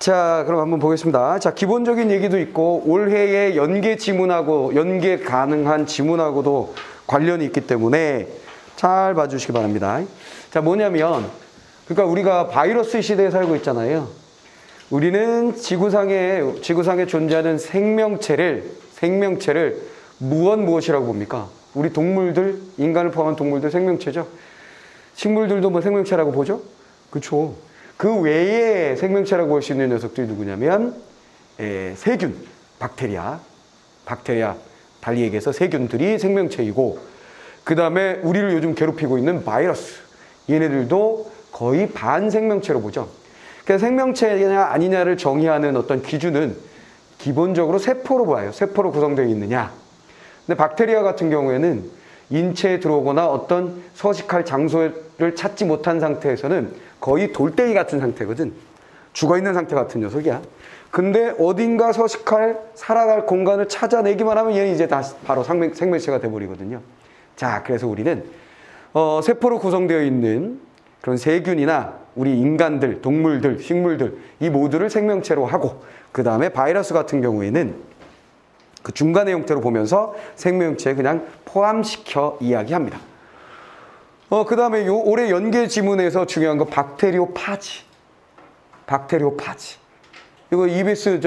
자, 그럼 한번 보겠습니다. 자, 기본적인 얘기도 있고 올해의 연계 지문하고 연계 가능한 지문하고도 관련이 있기 때문에 잘 봐주시기 바랍니다. 자, 뭐냐면 그러니까 우리가 바이러스 시대에 살고 있잖아요. 우리는 지구상에 존재하는 생명체를 무엇이라고 봅니까? 우리 동물들, 인간을 포함한 동물들 생명체죠. 식물들도 뭐 생명체라고 보죠? 그렇죠. 그 외에 생명체라고 볼 수 있는 녀석들이 누구냐면 세균, 박테리아, 달리 얘기해서 세균들이 생명체이고, 그 다음에 우리를 요즘 괴롭히고 있는 바이러스, 얘네들도 거의 반생명체로 보죠. 그러니까 생명체냐 아니냐를 정의하는 어떤 기준은 기본적으로 세포로 봐요. 세포로 구성되어 있느냐. 근데 박테리아 같은 경우에는 인체에 들어오거나 어떤 서식할 장소를 찾지 못한 상태에서는 거의 돌덩이 같은 상태거든. 죽어있는 상태 같은 녀석이야. 근데 어딘가 서식할, 살아갈 공간을 찾아내기만 하면 얘는 이제 다시 바로 생명체가 돼버리거든요. 자, 그래서 우리는 세포로 구성되어 있는 그런 세균이나 우리 인간들, 동물들, 식물들, 이 모두를 생명체로 하고, 그 다음에 바이러스 같은 경우에는 그 중간의 형태로 보면서 생명체에 그냥 포함시켜 이야기합니다. 그 다음에 올해 연계 지문에서 중요한 건 박테리오파지. 이거 EBS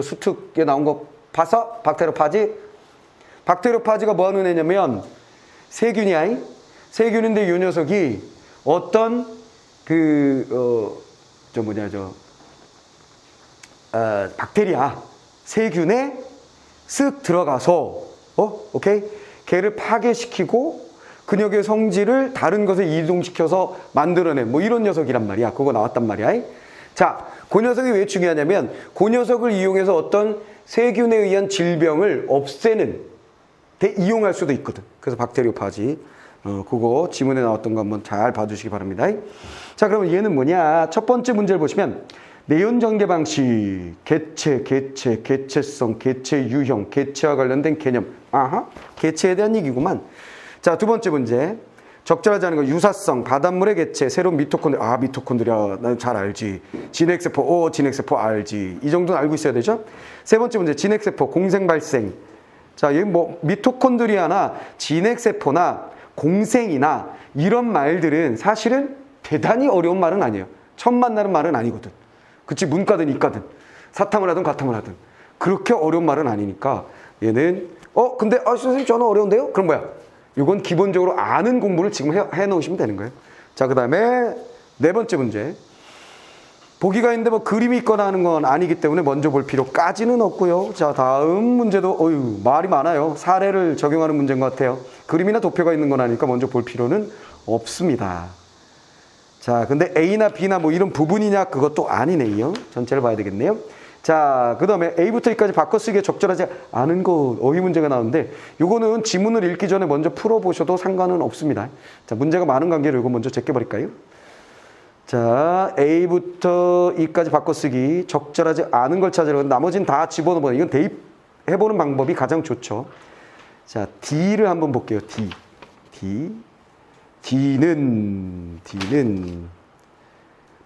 수특에 나온 거 봤어? 박테리오파지가 뭐 하는 애냐면 세균이야. 세균인데 이 녀석이 어떤 박테리아, 세균에 쓱 들어가서, 오케이? 걔를 파괴시키고 근육의 성질을 다른 것에 이동시켜서 만들어낸 뭐 이런 녀석이란 말이야. 그거 나왔단 말이야. 자, 그 녀석이 왜 중요하냐면 그 녀석을 이용해서 어떤 세균에 의한 질병을 없애는 데 이용할 수도 있거든. 그래서 박테리오파지. 그거 지문에 나왔던 거 한번 잘 봐주시기 바랍니다. 자, 그러면 얘는 뭐냐? 첫 번째 문제를 보시면 내연 전개 방식, 개체성, 개체 유형, 개체와 관련된 개념. 개체에 대한 얘기구만. 자, 두 번째 문제. 적절하지 않은 거 유사성, 바닷물의 개체, 새로운 미토콘드리아. 미토콘드리아 난 잘 알지. 진핵세포, 진핵세포 알지. 이 정도는 알고 있어야 되죠? 세 번째 문제, 진핵세포, 공생 발생. 자, 여기 뭐 미토콘드리아나 진핵세포나 공생이나 이런 말들은 사실은 대단히 어려운 말은 아니에요. 처음 만나는 말은 아니거든. 그치? 문과든 이과든 사탐을 하든 과탐을 하든 그렇게 어려운 말은 아니니까 얘는 근데 선생님 저는 어려운데요? 그럼 뭐야? 이건 기본적으로 아는 공부를 지금 해놓으시면 되는 거예요. 자, 그 다음에 네 번째 문제. 보기가 있는데 뭐 그림이 있거나 하는 건 아니기 때문에 먼저 볼 필요까지는 없고요. 자, 다음 문제도 말이 많아요. 사례를 적용하는 문제인 것 같아요. 그림이나 도표가 있는 건 아니니까 먼저 볼 필요는 없습니다. 자, 근데 A나 B나 뭐 이런 부분이냐 그것도 아니네요. 전체를 봐야 되겠네요. 자, 그 다음에 A부터 E까지 바꿔쓰기에 적절하지 않은 거 어휘 문제가 나오는데 요거는 지문을 읽기 전에 먼저 풀어보셔도 상관은 없습니다. 자, 문제가 많은 관계로 이거 먼저 제껴버릴까요? 자, A부터 E까지 바꿔쓰기 적절하지 않은 걸 찾으려고 나머지는 다 집어넣어보는 이건 대입해보는 방법이 가장 좋죠. 자, D를 한번 볼게요. D는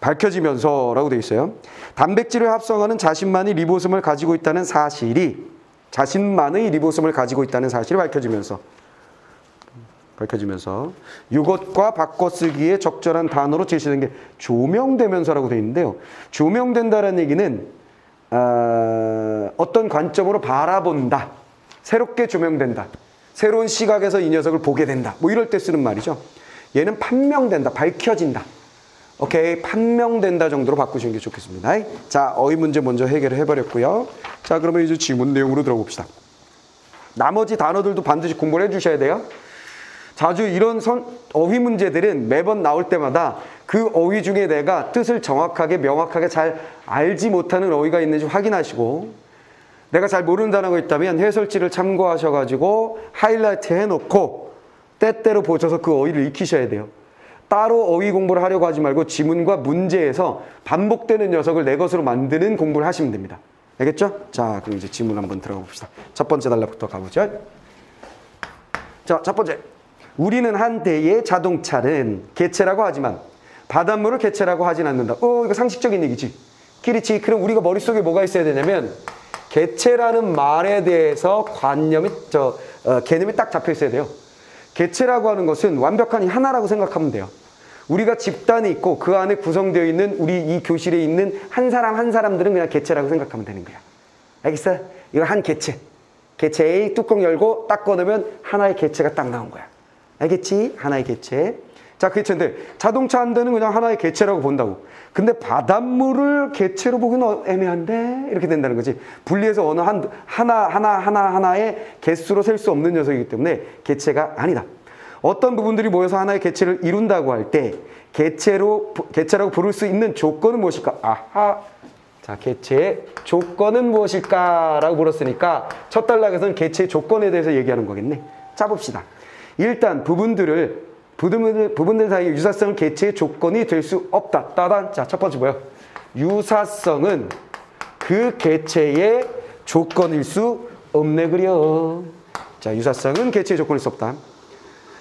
밝혀지면서라고 되어 있어요. 단백질을 합성하는 자신만의 리보솜을 가지고 있다는 사실이 밝혀지면서 이것과 바꿔쓰기에 적절한 단어로 제시된 게 조명되면서라고 되어 있는데요. 조명된다라는 얘기는 어떤 관점으로 바라본다. 새롭게 조명된다. 새로운 시각에서 이 녀석을 보게 된다. 뭐 이럴 때 쓰는 말이죠. 얘는 판명된다. 밝혀진다. 오케이. 판명된다 정도로 바꾸시는 게 좋겠습니다. 자, 어휘 문제 먼저 해결을 해버렸고요. 자, 그러면 이제 지문 내용으로 들어봅시다. 나머지 단어들도 반드시 공부를 해주셔야 돼요. 자주 이런 어휘 문제들은 매번 나올 때마다 그 어휘 중에 내가 뜻을 정확하게 명확하게 잘 알지 못하는 어휘가 있는지 확인하시고, 내가 잘 모르는 단어가 있다면 해설지를 참고하셔가지고 하이라이트 해놓고 때때로 보셔서 그 어휘를 익히셔야 돼요. 따로 어휘 공부를 하려고 하지 말고 지문과 문제에서 반복되는 녀석을 내 것으로 만드는 공부를 하시면 됩니다. 알겠죠? 자, 그럼 이제 지문 한번 들어가 봅시다. 첫 번째 단락부터 가보죠. 자, 첫 번째. 우리는 한때의 자동차는 개체라고 하지만 바닷물을 개체라고 하진 않는다. 이거 상식적인 얘기지. 그렇지. 그럼 우리가 머릿속에 뭐가 있어야 되냐면 개체라는 말에 대해서 개념이 딱 잡혀 있어야 돼요. 개체라고 하는 것은 완벽한 하나라고 생각하면 돼요. 우리가 집단이 있고 그 안에 구성되어 있는 우리 이 교실에 있는 한 사람 한 사람들은 그냥 개체라고 생각하면 되는 거야. 알겠어? 이거 한 개체. 개체 A 뚜껑 열고 딱 꺼내면 하나의 개체가 딱 나온 거야. 알겠지? 하나의 개체. 자, 개체인데 자동차 한 대는 그냥 하나의 개체라고 본다고. 근데 바닷물을 개체로 보기는 애매한데 이렇게 된다는 거지. 분리해서 어느 하나의 개수로 셀 수 없는 녀석이기 때문에 개체가 아니다. 어떤 부분들이 모여서 하나의 개체를 이룬다고 할 때 개체라고 부를 수 있는 조건은 무엇일까? 아하. 자, 개체의 조건은 무엇일까라고 물었으니까 첫 단락에서는 개체의 조건에 대해서 얘기하는 거겠네. 짜 봅시다. 일단 부분들 사이의 유사성은 개체의 조건이 될 수 없다. 따단. 자, 첫 번째 뭐야? 유사성은 그 개체의 조건일 수 없네 그려. 자, 유사성은 개체의 조건일 수 없다.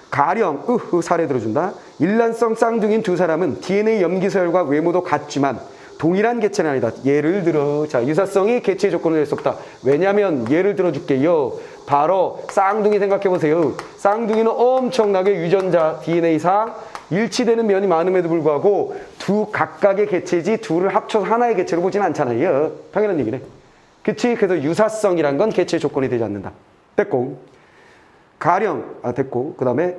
가령 사례 들어준다. 일란성 쌍둥이인 두 사람은 DNA 염기서열과 외모도 같지만 동일한 개체는 아니다. 예를 들어, 자, 유사성이 개체의 조건을 낼 수 없다. 왜냐면 예를 들어줄게요. 바로 쌍둥이 생각해보세요. 쌍둥이는 엄청나게 유전자 DNA상 일치되는 면이 많음에도 불구하고 두 각각의 개체지 둘을 합쳐서 하나의 개체로 보진 않잖아요. 당연한 얘기네. 그치? 그래서 유사성이란 건 개체의 조건이 되지 않는다. 됐고. 됐고. 그 다음에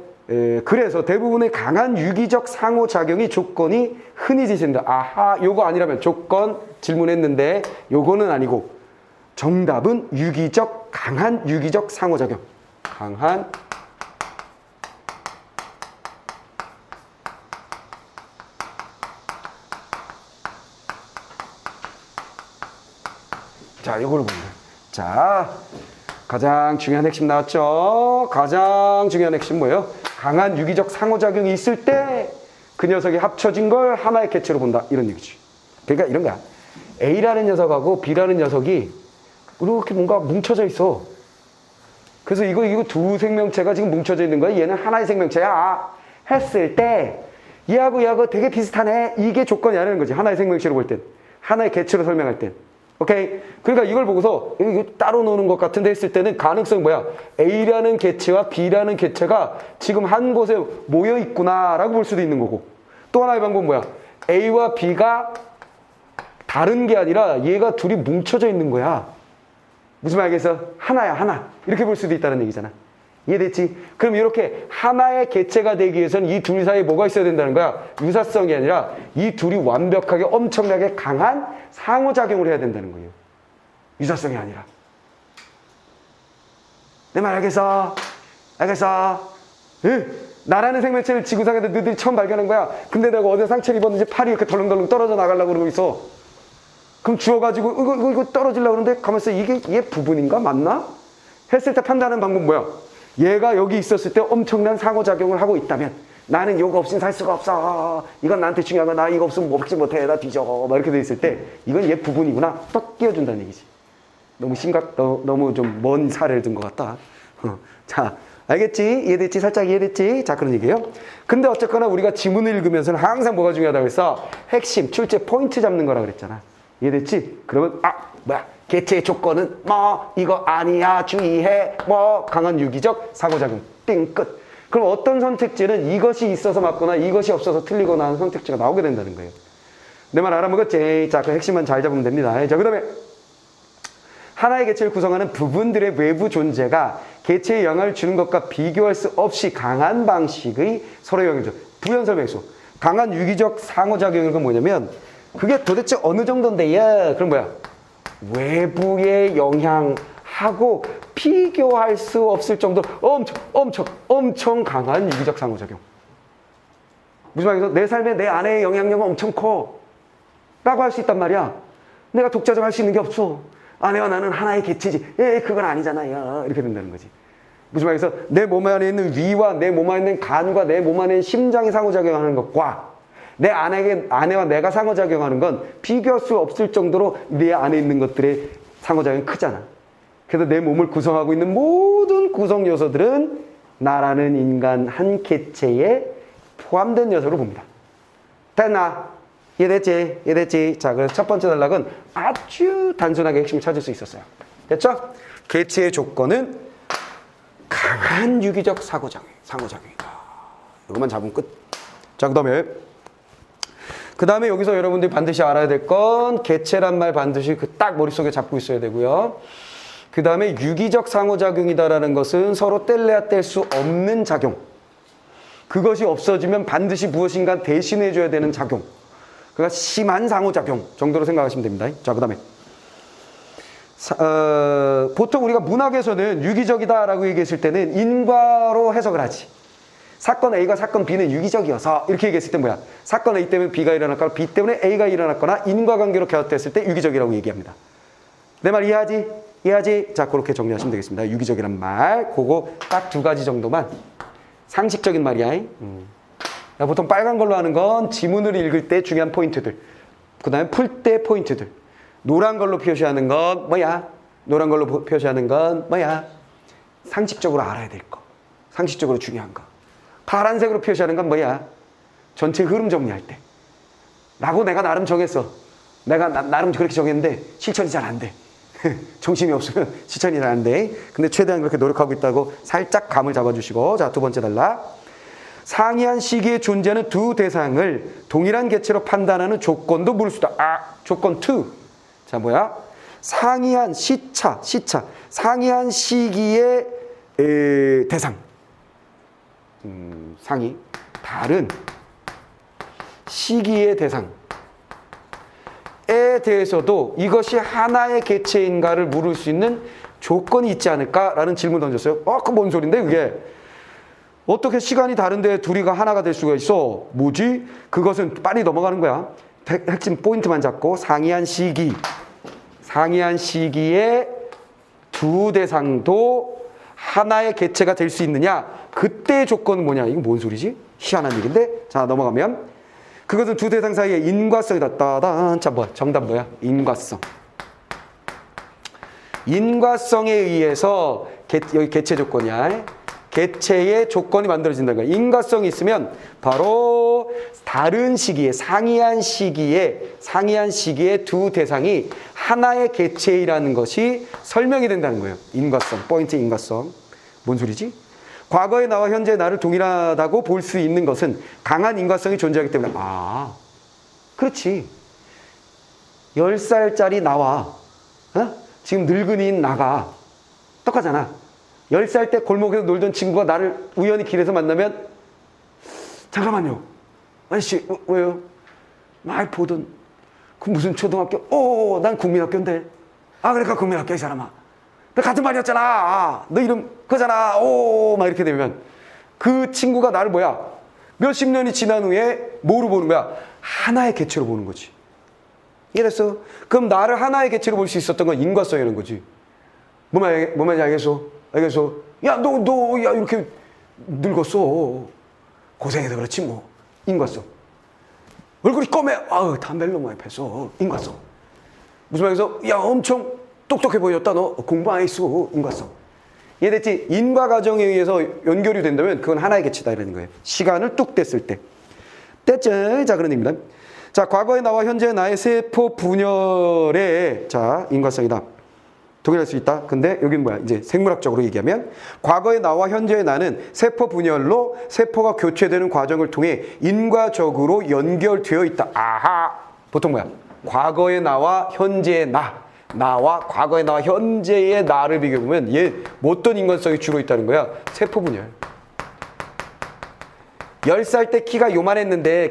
그래서 대부분의 강한 유기적 상호작용이 조건이 흔히 지신다. 아하, 요거 아니라면 조건 질문했는데 요거는 아니고 정답은 강한 유기적 상호작용. 자, 요거를 보면. 자, 가장 중요한 핵심 나왔죠? 가장 중요한 핵심 뭐예요? 강한 유기적 상호작용이 있을 때 그 녀석이 합쳐진 걸 하나의 개체로 본다. 이런 얘기지. 그러니까 이런 거야. A라는 녀석하고 B라는 녀석이 이렇게 뭔가 뭉쳐져 있어. 그래서 이거 두 생명체가 지금 뭉쳐져 있는 거야. 얘는 하나의 생명체야. 했을 때 얘하고 되게 비슷하네. 이게 조건이 아니라는 거지. 하나의 생명체로 볼 땐. 하나의 개체로 설명할 땐. 오케이? 그러니까 이걸 보고서 이거 따로 노는 것 같은데 했을 때는 가능성이 뭐야? A라는 개체와 B라는 개체가 지금 한 곳에 모여 있구나라고 볼 수도 있는 거고. 또 하나의 방법은 뭐야? A와 B가 다른 게 아니라 얘가 둘이 뭉쳐져 있는 거야. 무슨 말이겠어? 하나야, 하나. 이렇게 볼 수도 있다는 얘기잖아. 이해됐지? 그럼 이렇게 하나의 개체가 되기 위해서는 이 둘 사이에 뭐가 있어야 된다는 거야? 유사성이 아니라 이 둘이 완벽하게 엄청나게 강한 상호작용을 해야 된다는 거예요. 유사성이 아니라. 내 말 알겠어? 알겠어? 응? 나라는 생명체를 지구상에서 너희들이 처음 발견한 거야. 근데 내가 어디서 상처를 입었는지 팔이 이렇게 덜렁덜렁 떨어져 나가려고 그러고 있어. 그럼 주워가지고 이거 떨어지려고 그러는데 가만있어. 이게 얘 부분인가? 맞나? 했을 때 판단하는 방법 뭐야? 얘가 여기 있었을 때 엄청난 상호작용을 하고 있다면 나는 이거 없이는 살 수가 없어. 이건 나한테 중요한 거야. 나 이거 없으면 먹지 못해. 나 뒤져. 막 이렇게 돼 있을 때 이건 얘 부분이구나. 딱 끼워준다는 얘기지. 너무 좀 먼 사례를 든 것 같다. 자, 알겠지? 이해됐지? 살짝 이해됐지? 자, 그런 얘기예요. 근데 어쨌거나 우리가 지문을 읽으면서는 항상 뭐가 중요하다고 했어? 핵심, 출제 포인트 잡는 거라 그랬잖아. 이해됐지? 그러면 뭐야? 개체의 조건은 이거 아니야 주의해 강한 유기적 상호작용 띵 끝. 그럼 어떤 선택지는 이것이 있어서 맞거나 이것이 없어서 틀리거나 하는 선택지가 나오게 된다는 거예요. 내 말 알아먹었지? 자, 그 핵심만 잘 잡으면 됩니다. 자, 그 다음에 하나의 개체를 구성하는 부분들의 외부 존재가 개체에 영향을 주는 것과 비교할 수 없이 강한 방식의 서로 영향을 줘. 부연 설명했어. 강한 유기적 상호작용인 건 뭐냐면 그게 도대체 어느 정도인데요? 그럼 뭐야? 외부의 영향하고 비교할 수 없을 정도로 엄청 강한 유기적 상호작용. 무슨 말이겠어? 내 삶에 내 아내의 영향력은 엄청 커 라고 할 수 있단 말이야. 내가 독자적 할 수 있는 게 없어. 아내와 나는 하나의 개체지. 그건 아니잖아요. 이렇게 된다는 거지. 무슨 말이겠어? 내 몸 안에 있는 위와 내 몸 안에 있는 간과 내 몸 안에 있는 심장이 상호작용하는 것과 내 아내와 내가 상호작용하는 건 비교할 수 없을 정도로 내 안에 있는 것들의 상호작용이 크잖아. 그래서 내 몸을 구성하고 있는 모든 구성 요소들은 나라는 인간 한 개체에 포함된 요소로 봅니다. 됐나? 이해됐지? 이해됐지? 자, 그래서 첫 번째 단락은 아주 단순하게 핵심을 찾을 수 있었어요. 됐죠? 개체의 조건은 강한 유기적 상호작용이다. 이것만 잡으면 끝. 자, 그 다음에 여기서 여러분들이 반드시 알아야 될 건 개체란 말 반드시 그 딱 머릿속에 잡고 있어야 되고요. 그 다음에 유기적 상호작용이다라는 것은 서로 뗄래야 뗄 수 없는 작용. 그것이 없어지면 반드시 무엇인가 대신해줘야 되는 작용. 그러니까 심한 상호작용 정도로 생각하시면 됩니다. 자, 그 다음에 보통 우리가 문학에서는 유기적이다라고 얘기했을 때는 인과로 해석을 하지. 사건 A가 사건 B는 유기적이어서 이렇게 얘기했을 때 뭐야? 사건 A 때문에 B가 일어났거나 B 때문에 A가 일어났거나 인과관계로 결합됐을 때 유기적이라고 얘기합니다. 내 말 이해하지? 이해하지? 자, 그렇게 정리하시면 되겠습니다. 유기적이란 말, 그거 딱 두 가지 정도만 상식적인 말이야. 보통 빨간 걸로 하는 건 지문을 읽을 때 중요한 포인트들. 그 다음에 풀 때 포인트들. 노란 걸로 표시하는 건 뭐야? 노란 걸로 표시하는 건 뭐야? 상식적으로 알아야 될 거. 상식적으로 중요한 거. 파란색으로 표시하는 건 뭐야? 전체 흐름 정리할 때. 라고 내가 나름 정했어. 내가 나름 그렇게 정했는데 실천이 잘 안 돼. 정신이 없으면 실천이 잘 안 돼. 근데 최대한 그렇게 노력하고 있다고 살짝 감을 잡아주시고. 자, 두 번째 단락. 상이한 시기에 존재하는 두 대상을 동일한 개체로 판단하는 조건도 물을 수 있다. 조건 2. 자, 뭐야? 상이한 시차. 상이한 시기의 대상. 상이 다른 시기의 대상에 대해서도 이것이 하나의 개체인가를 물을 수 있는 조건이 있지 않을까라는 질문 던졌어요. 그 뭔 소린데 그게? 어떻게 시간이 다른데 둘이가 하나가 될 수가 있어? 뭐지? 그것은 빨리 넘어가는 거야. 핵심 포인트만 잡고 상이한 시기의 두 대상도 하나의 개체가 될 수 있느냐? 그때의 조건은 뭐냐? 이거 뭔 소리지? 희한한 얘기인데. 자, 넘어가면 그것은 두 대상 사이의 인과성이다. 따단. 자, 뭐야? 정답 뭐야? 인과성. 인과성에 의해서 여기 개체 조건이야. 개체의 조건이 만들어진다는 거야. 인과성이 있으면 바로 다른 시기에 상이한 시기에 두 대상이 하나의 개체이라는 것이 설명이 된다는 거예요. 인과성, 포인트 인과성. 뭔 소리지? 과거의 나와 현재의 나를 동일하다고 볼 수 있는 것은 강한 인과성이 존재하기 때문에. 그렇지. 10살짜리 나와 지금 늙은이인 나가 똑같잖아. 10살 때 골목에서 놀던 친구가 나를 우연히 길에서 만나면 잠깐만요. 아저씨 왜요? 많이 보던 그 무슨 초등학교? 난 국민학교인데. 그러니까 국민학교 이 사람아. 너 같은 말이었잖아. 너 이름 그거잖아. 막 이렇게 되면 그 친구가 나를 뭐야? 몇십 년이 지난 후에 뭐로 보는 거야? 하나의 개체로 보는 거지. 이해됐어? 그럼 나를 하나의 개체로 볼 수 있었던 건 인과성이라는 거지. 뭐 말인지 알겠어? 야, 너 이렇게 늙었어. 고생해서 그렇지 뭐. 인과성. 얼굴이 검해. 담배를 너무 많이 폈어. 인과성. 무슨 말해서 야, 엄청 똑똑해 보였다. 너 공부 안 했어. 인과성. 이해됐지? 인과 과정에 의해서 연결이 된다면 그건 하나의 개체다 이라는 거예요. 시간을 뚝 뗐을 때. 뗐죠? 자, 그런 의미입니다. 자, 과거의 나와 현재의 나의 세포 분열의 인과성이다. 동일할 수 있다. 근데 여기는 뭐야? 이제 생물학적으로 얘기하면 과거의 나와 현재의 나는 세포 분열로 세포가 교체되는 과정을 통해 인과적으로 연결되어 있다. 보통 뭐야? 과거의 나와 현재의 나와 과거의 나와 현재의 나를 비교해보면 얘 어떤 인간성이 주로 있다는 거야? 세포 분열. 10살 때 키가 요만했는데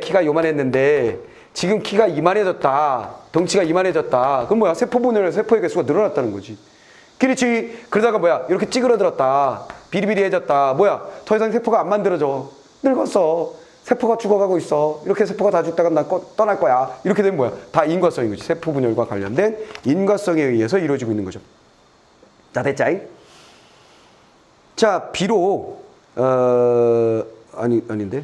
지금 키가 이만해졌다. 덩치가 이만해졌다. 그럼 뭐야? 세포 분열, 세포의 개수가 늘어났다는 거지. 그렇지. 그러다가 뭐야? 이렇게 찌그러들었다. 비리비리해졌다. 뭐야? 더 이상 세포가 안 만들어져. 늙었어. 세포가 죽어가고 있어. 이렇게 세포가 다 죽다가 나 떠날 거야. 이렇게 되면 뭐야? 다 인과성인 거지. 세포 분열과 관련된 인과성에 의해서 이루어지고 있는 거죠. 자, 됐자이? 자, 비록 아닌데.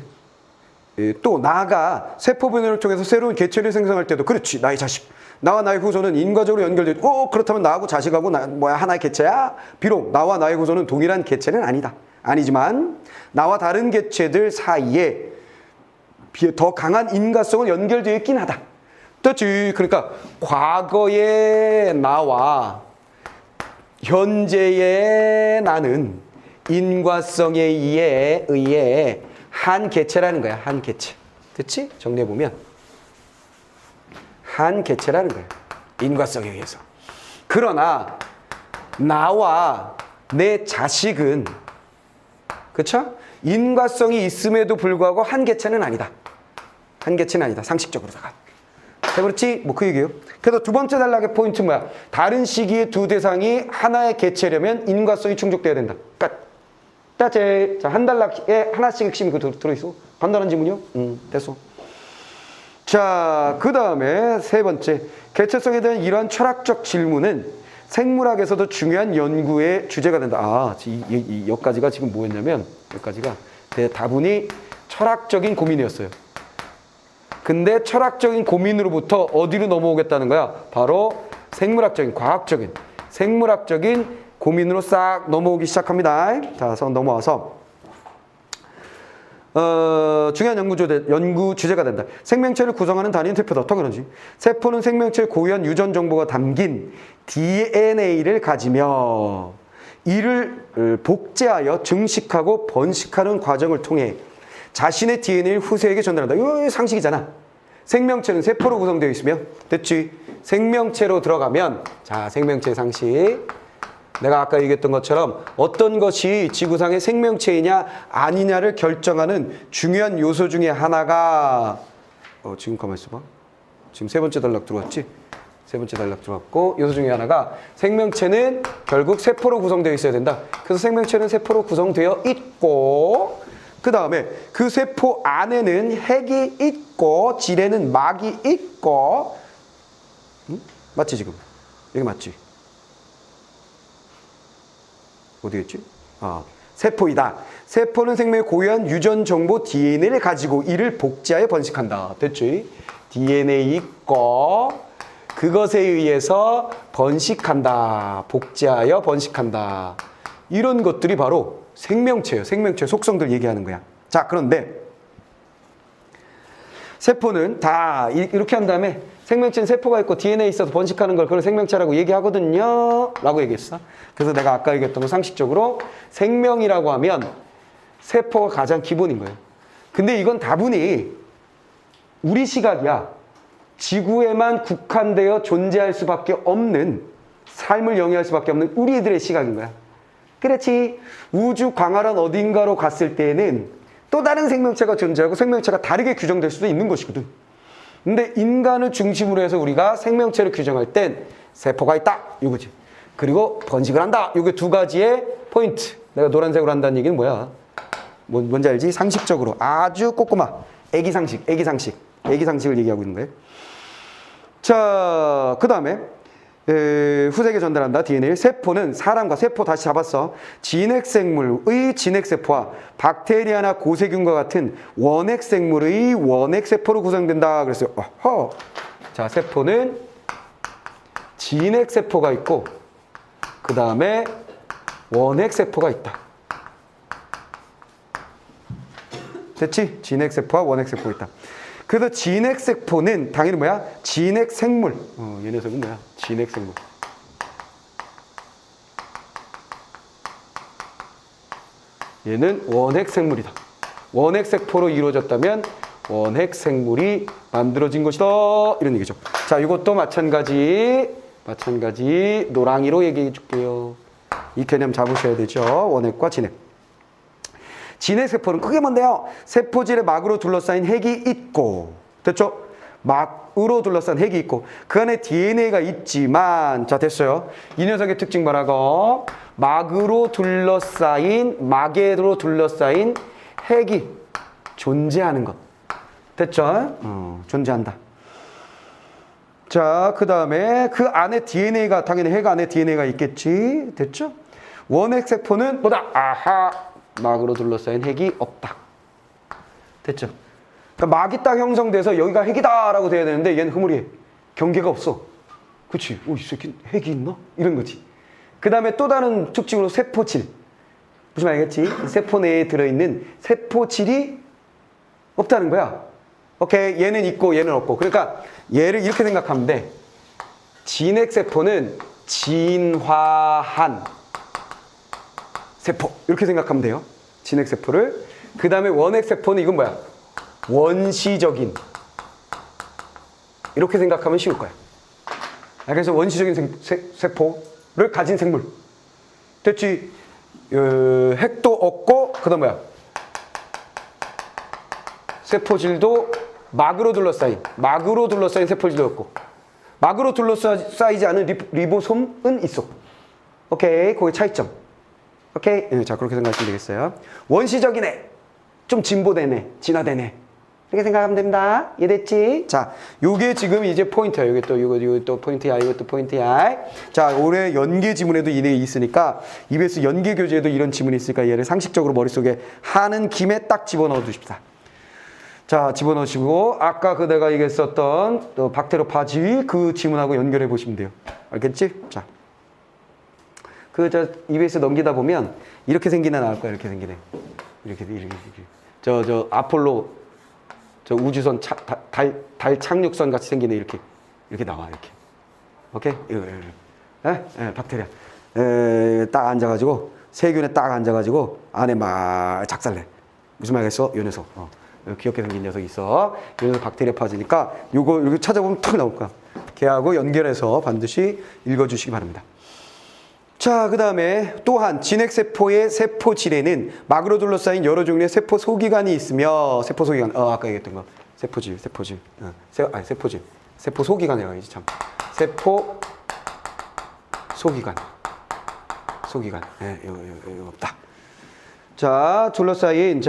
또 나가 세포 분열을 통해서 새로운 개체를 생성할 때도 그렇지. 나의 자식. 나와 나의 후손은 인과적으로 연결돼. 그렇다면 나하고 자식하고 하나의 개체야? 비록 나와 나의 후손은 동일한 개체는 아니지만 나와 다른 개체들 사이에 더 강한 인과성은 연결되어 있긴 하다. 됐지. 그러니까 과거의 나와 현재의 나는 인과성에 의해 한 개체라는 거야. 한 개체. 됐지? 정리해보면 한 개체라는 거야. 인과성에 의해서. 그러나 나와 내 자식은 그쵸? 인과성이 있음에도 불구하고 한 개체는 아니다. 한 개체는 아니다. 상식적으로다가. 그렇지? 뭐 그 얘기예요. 그래서 두 번째 단락의 포인트는 뭐야? 다른 시기의 두 대상이 하나의 개체려면 인과성이 충족돼야 된다. 그러니까 자, 한 단락에 하나씩 핵심이 들어있어. 간단한 질문이요? 됐어. 자, 그 다음에 세 번째. 개체성에 대한 이러한 철학적 질문은 생물학에서도 중요한 연구의 주제가 된다. 여기까지가 지금 뭐였냐면, 여기까지가 다분히 철학적인 고민이었어요. 근데 철학적인 고민으로부터 어디로 넘어오겠다는 거야? 바로 생물학적인, 과학적인, 생물학적인 고민으로 싹 넘어오기 시작합니다. 자, 넘어와서 중요한 연구 주제가 된다. 생명체를 구성하는 단위는 세포다. 당연하지. 세포는 생명체의 고유한 유전 정보가 담긴 DNA를 가지며 이를 복제하여 증식하고 번식하는 과정을 통해 자신의 DNA를 후세에게 전달한다. 이거 상식이잖아. 생명체는 세포로 구성되어 있으며, 됐지? 생명체로 들어가면, 자, 생명체 상식. 내가 아까 얘기했던 것처럼 어떤 것이 지구상의 생명체이냐 아니냐를 결정하는 중요한 요소 중에 하나가 지금 가만히 있어봐. 지금 세 번째 단락 들어왔지? 세 번째 단락 들어왔고 요소 중에 하나가 생명체는 결국 세포로 구성되어 있어야 된다. 그래서 생명체는 세포로 구성되어 있고 그 다음에 그 세포 안에는 핵이 있고 질에는 막이 있고 맞지 지금? 여기 맞지? 어디겠지? 세포이다. 세포는 생명의 고유한 유전 정보 DNA를 가지고 이를 복제하여 번식한다. 됐지? DNA 있고 그것에 의해서 번식한다. 복제하여 번식한다. 이런 것들이 바로 생명체예요. 생명체 속성들 얘기하는 거야. 자, 그런데 세포는 다 이렇게 한 다음에 생명체는 세포가 있고 DNA 있어서 번식하는 걸 그걸 생명체라고 얘기하거든요. 라고 얘기했어. 그래서 내가 아까 얘기했던 거 상식적으로 생명이라고 하면 세포가 가장 기본인 거예요. 근데 이건 다분히 우리 시각이야. 지구에만 국한되어 존재할 수밖에 없는 삶을 영위할 수밖에 없는 우리들의 시각인 거야. 그렇지. 우주 광활한 어딘가로 갔을 때는 또 다른 생명체가 존재하고 생명체가 다르게 규정될 수도 있는 것이거든. 근데 인간을 중심으로 해서 우리가 생명체를 규정할 땐 세포가 있다. 이거지. 그리고 번식을 한다. 이게 두 가지의 포인트. 내가 노란색으로 한다는 얘기는 뭐야? 뭔지 알지? 상식적으로. 아주 꼬꼬마. 애기상식을 얘기하고 있는 거예요. 자, 그 다음에 후세에게 전달한다. DNA. 세포는 사람과 세포 다시 잡았어. 진핵생물의 진핵세포와 박테리아나 고세균과 같은 원핵생물의 원핵세포로 구성된다. 그랬어요. 자, 세포는 진핵세포가 있고 그 다음에 원핵세포가 있다. 됐지? 진핵세포와 원핵세포가 있다. 그래서 진핵세포는 당연히 뭐야? 진핵생물. 이 녀석은 뭐야? 진핵생물. 얘는 원핵생물이다. 원핵세포로 이루어졌다면 원핵생물이 만들어진 것이다. 이런 얘기죠. 자, 이것도 마찬가지 노랑이로 얘기해 줄게요. 이 개념 잡으셔야 되죠. 원핵과 진핵. 진핵세포는 크게 뭔데요? 세포질의 막으로 둘러싸인 핵이 있고, 됐죠? 막으로 둘러싼 핵이 있고 그 안에 DNA가 있지만, 자, 됐어요. 이 녀석의 특징 뭐라고? 막으로 둘러싸인 핵이 존재하는 것. 됐죠? 존재한다. 자, 그 다음에 그 안에 DNA가, 당연히 핵 안에 DNA가 있겠지. 됐죠? 원핵세포는 뭐다? 막으로 둘러싸인 핵이 없다. 됐죠? 그러니까 막이 딱 형성돼서 여기가 핵이다라고 돼야 되는데 얘는 흐물이해. 경계가 없어. 그치? 이 새끼 핵이 있나? 이런 거지. 그 다음에 또 다른 특징으로 세포질. 무슨 말이겠지? 세포 내에 들어있는 세포질이 없다는 거야. 오케이. 얘는 있고 얘는 없고. 그러니까 얘를 이렇게 생각하면 돼. 진핵세포는 진화한 세포. 이렇게 생각하면 돼요. 진핵세포를. 그 다음에 원핵세포는 이건 뭐야? 원시적인. 이렇게 생각하면 쉬울 거야. 그래서 원시적인 세포를 가진 생물. 됐지? 핵도 없고, 그 다음 뭐야? 세포질도 막으로 둘러싸인 세포질도 없고, 막으로 둘러싸이지 않은 리보솜은 있어. 오케이, 거기 차이점. 오케이, 자 그렇게 생각하시면 되겠어요. 원시적인 애, 좀 진보된 애, 진화된 애. 이렇게 생각하면 됩니다. 이해됐지? 자, 요게 지금 이제 포인트야. 요게 또, 요거 또 포인트야. 이것도 포인트야. 자, 올해 연계 지문에도 이게 있으니까, EBS 연계 교재에도 이런 지문이 있으니까 얘를 상식적으로 머릿속에 하는 김에 딱 집어넣어 두십시다. 자, 집어넣으시고, 아까 그 내가 얘기했었던 또 박테로파지 그 지문하고 연결해 보시면 돼요. 알겠지? 자. EBS 넘기다 보면, 이렇게 생긴 애 나올 거야. 이렇게 생긴 애. 이렇게. 저 아폴로, 저 우주선 달 착륙선 같이 생긴 애 이렇게 나와 이렇게. 오케이? 박테리아. 딱 앉아가지고 세균에 딱 앉아가지고 안에 막 작살내. 무슨 말겠어? 요 녀석. 귀엽게 생긴 녀석이 있어. 요 녀석 박테리아 파지니까 요거 이렇게 찾아보면 탁 나올 거야. 걔하고 연결해서 반드시 읽어주시기 바랍니다. 자, 그 다음에 또한 진핵세포의 세포질에는 막으로 둘러싸인 여러 종류의 세포 소기관이 있으며, 세포 소기관, 아까 얘기했던 거, 세포질, 세포질, 세포 소기관이라고 해야지 참. 세포 소기관, 이거 없다. 자, 둘러싸인,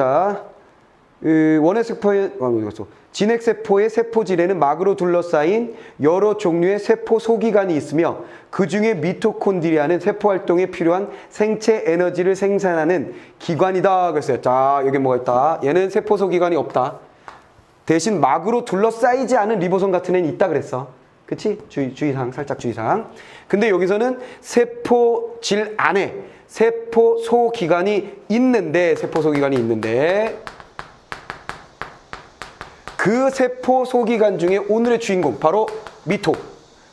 원핵세포의, 진핵세포의 세포질에는 막으로 둘러싸인 여러 종류의 세포 소기관이 있으며 그 중에 미토콘드리아는 세포 활동에 필요한 생체 에너지를 생산하는 기관이다 그랬어요. 자, 여기 뭐가 있다. 얘는 세포 소기관이 없다. 대신 막으로 둘러싸이지 않은 리보솜 같은 애는 있다 그랬어. 그치? 주의사항, 살짝 주의사항. 근데 여기서는 세포질 안에 세포 소기관이 있는데, 그 세포 소기관 중에 오늘의 주인공, 바로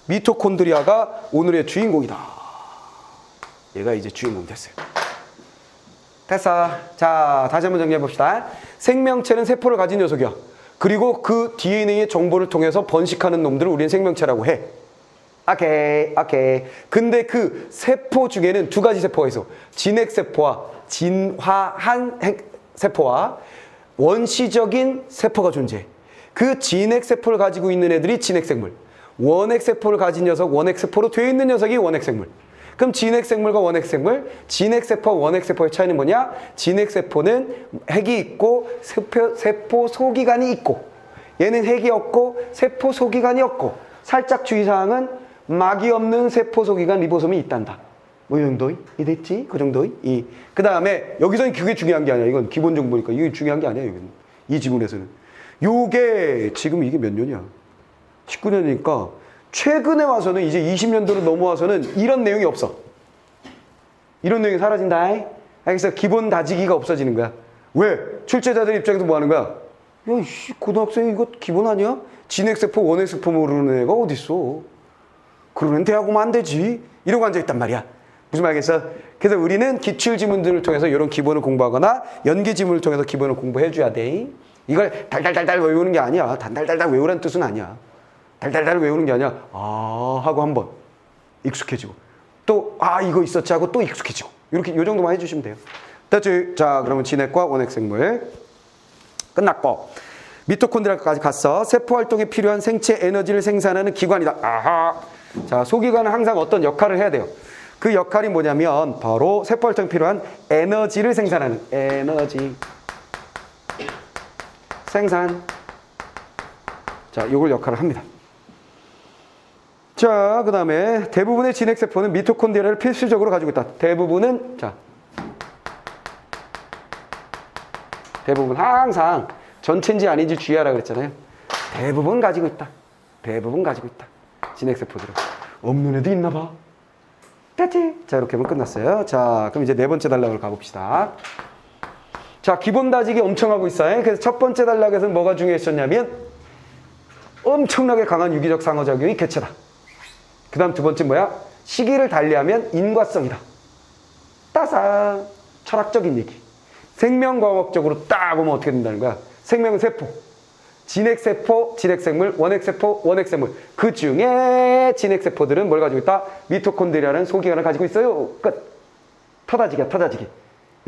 미토콘드리아가 오늘의 주인공이다. 얘가 이제 주인공 됐어요. 됐어. 자, 다시 한번 정리해 봅시다. 생명체는 세포를 가진 녀석이야. 그리고 그 DNA의 정보를 통해서 번식하는 놈들을 우리는 생명체라고 해. 오케이. 근데 그 세포 중에는 두 가지 세포가 있어. 진핵세포와 진화한 세포와 원시적인 세포가 존재해. 그 진핵세포를 가지고 있는 애들이 진핵생물. 원핵세포를 가진 녀석, 원핵세포로 되어 있는 녀석이 원핵생물. 그럼 진핵생물과 원핵생물, 진핵세포와 원핵세포의 차이는 뭐냐? 진핵세포는 핵이 있고 세포 소기관이 있고, 얘는 핵이 없고 세포 소기관이 없고, 살짝 주의사항은 막이 없는 세포 소기관 리보솜이 있단다. 뭐 이 정도? 이 됐지? 그 정도? 그 다음에 여기서는 그게 중요한 게 아니야. 이건 기본 정보니까 이게 중요한 게 아니야. 여기는. 이 지문에서는. 요게 지금 이게 몇 년이야? 19년이니까 최근에 와서는 이제 20년도로 넘어와서는 이런 내용이 없어. 이런 내용이 사라진다. 그래서 기본 다지기가 없어지는 거야. 왜? 출제자들 입장에서 뭐 하는 거야? 야, 고등학생 이거 기본 아니야? 진핵세포, 원핵세포 모르는 애가 어딨어? 그러는 대학 오면 안 되지. 이러고 앉아있단 말이야. 무슨 말이겠어? 그래서 우리는 기출 지문들을 통해서 이런 기본을 공부하거나 연계 지문을 통해서 기본을 공부해줘야 돼. 이걸 달달달달 외우는 게 아니야. 달달달달 외우라는 뜻은 아니야. 달달달 외우는 게 아니야. 하고 한번 익숙해지고 또 이거 있었지 하고 또 익숙해지고 이렇게 요 정도만 해주시면 돼요. 됐지? 자, 그러면 진핵과 원핵생물 끝났고 미토콘드리아까지 갔어. 세포 활동에 필요한 생체 에너지를 생산하는 기관이다. 자, 소기관은 항상 어떤 역할을 해야 돼요. 그 역할이 뭐냐면 바로 세포 활동에 필요한 에너지를 생산하는 에너지 생산. 자, 요걸 역할을 합니다. 자, 그 다음에 대부분의 진핵세포는 미토콘드리아를 필수적으로 가지고 있다. 대부분 항상 전체인지 아닌지 주의하라 그랬잖아요. 대부분 가지고 있다. 진핵세포들은. 없는 애도 있나 봐. 됐지? 자, 이렇게 하면 끝났어요. 자, 그럼 이제 네 번째 단락으로 가봅시다. 자, 기본 다지기 엄청 하고 있어요. 그래서 첫 번째 단락에서는 뭐가 중요했었냐면 엄청나게 강한 유기적 상호작용이 개체다. 그 다음 두 번째 뭐야? 시기를 달리하면 인과성이다. 따사 철학적인 얘기. 생명과학적으로 딱 보면 어떻게 된다는 거야? 생명은 세포. 진핵세포, 진핵생물, 원핵세포, 원핵생물. 그 중에 진핵세포들은 뭘 가지고 있다? 미토콘드리아라는 소기관을 가지고 있어요. 끝. 터다지기야, 터다지기.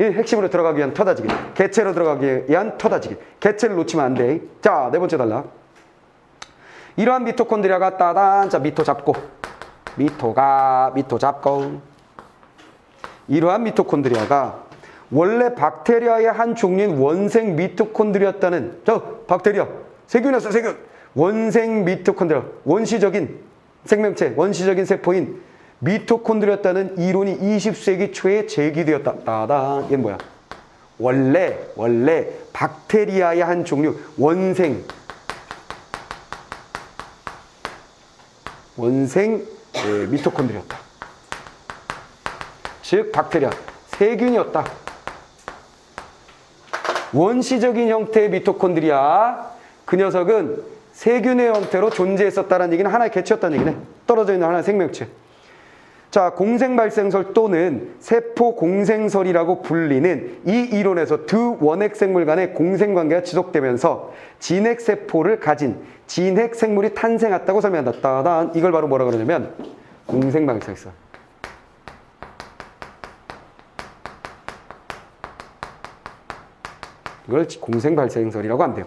이 핵심으로 들어가기 위한 터다지기. 개체로 들어가기 위한 터다지기. 개체를 놓치면 안 돼. 자, 네 번째 단락. 이러한 미토콘드리아가 따단, 자, 미토 잡고. 미토 잡고. 이러한 미토콘드리아가 원래 박테리아의 한 종류인 원생 미토콘드리아였다는, 박테리아. 세균이었어, 세균. 원생 미토콘드리아. 원시적인 생명체, 원시적인 세포인 미토콘드리아였다는 이론이 20세기 초에 제기되었다. 따단. 얘는 뭐야? 원래 박테리아의 한 종류, 원생 미토콘드리아였다. 즉 박테리아, 세균이었다. 원시적인 형태의 미토콘드리아, 그 녀석은 세균의 형태로 존재했었다는 얘기는 하나의 개체였다는 얘기네. 떨어져 있는 하나의 생명체. 자, 공생발생설 또는 세포 공생설이라고 불리는 이 이론에서 두 원핵생물 간의 공생관계가 지속되면서 진핵세포를 가진 진핵생물이 탄생했다고 설명한다. 따단. 이걸 바로 뭐라 그러냐면 공생발생설. 이걸 공생발생설이라고 한대요.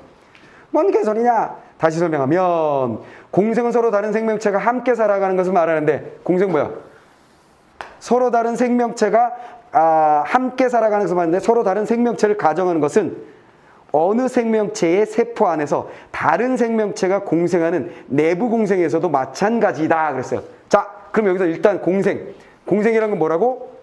뭔 개소리냐? 다시 설명하면 공생은 서로 다른 생명체가 함께 살아가는 것을 말하는데, 공생 뭐야? 서로 다른 생명체가 함께 살아가는 것을 말하는데, 서로 다른 생명체를 가정하는 것은 어느 생명체의 세포 안에서 다른 생명체가 공생하는 내부 공생에서도 마찬가지다 그랬어요. 자, 그럼 여기서 일단 공생이라는 건 뭐라고?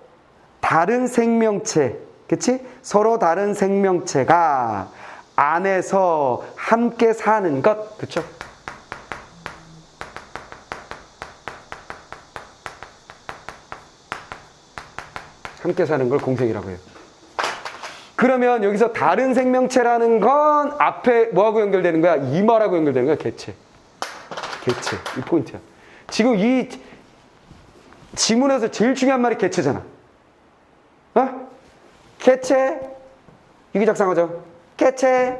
다른 생명체, 그치? 서로 다른 생명체가 안에서 함께 사는 것, 그쵸? 함께 사는 걸 공생이라고 해요. 그러면 여기서 다른 생명체라는 건 앞에 뭐하고 연결되는 거야? 이말하고 연결되는 거야, 개체. 이 포인트야. 지금 이 지문에서 제일 중요한 말이 개체잖아. 개체, 유기적 상호죠. 개체,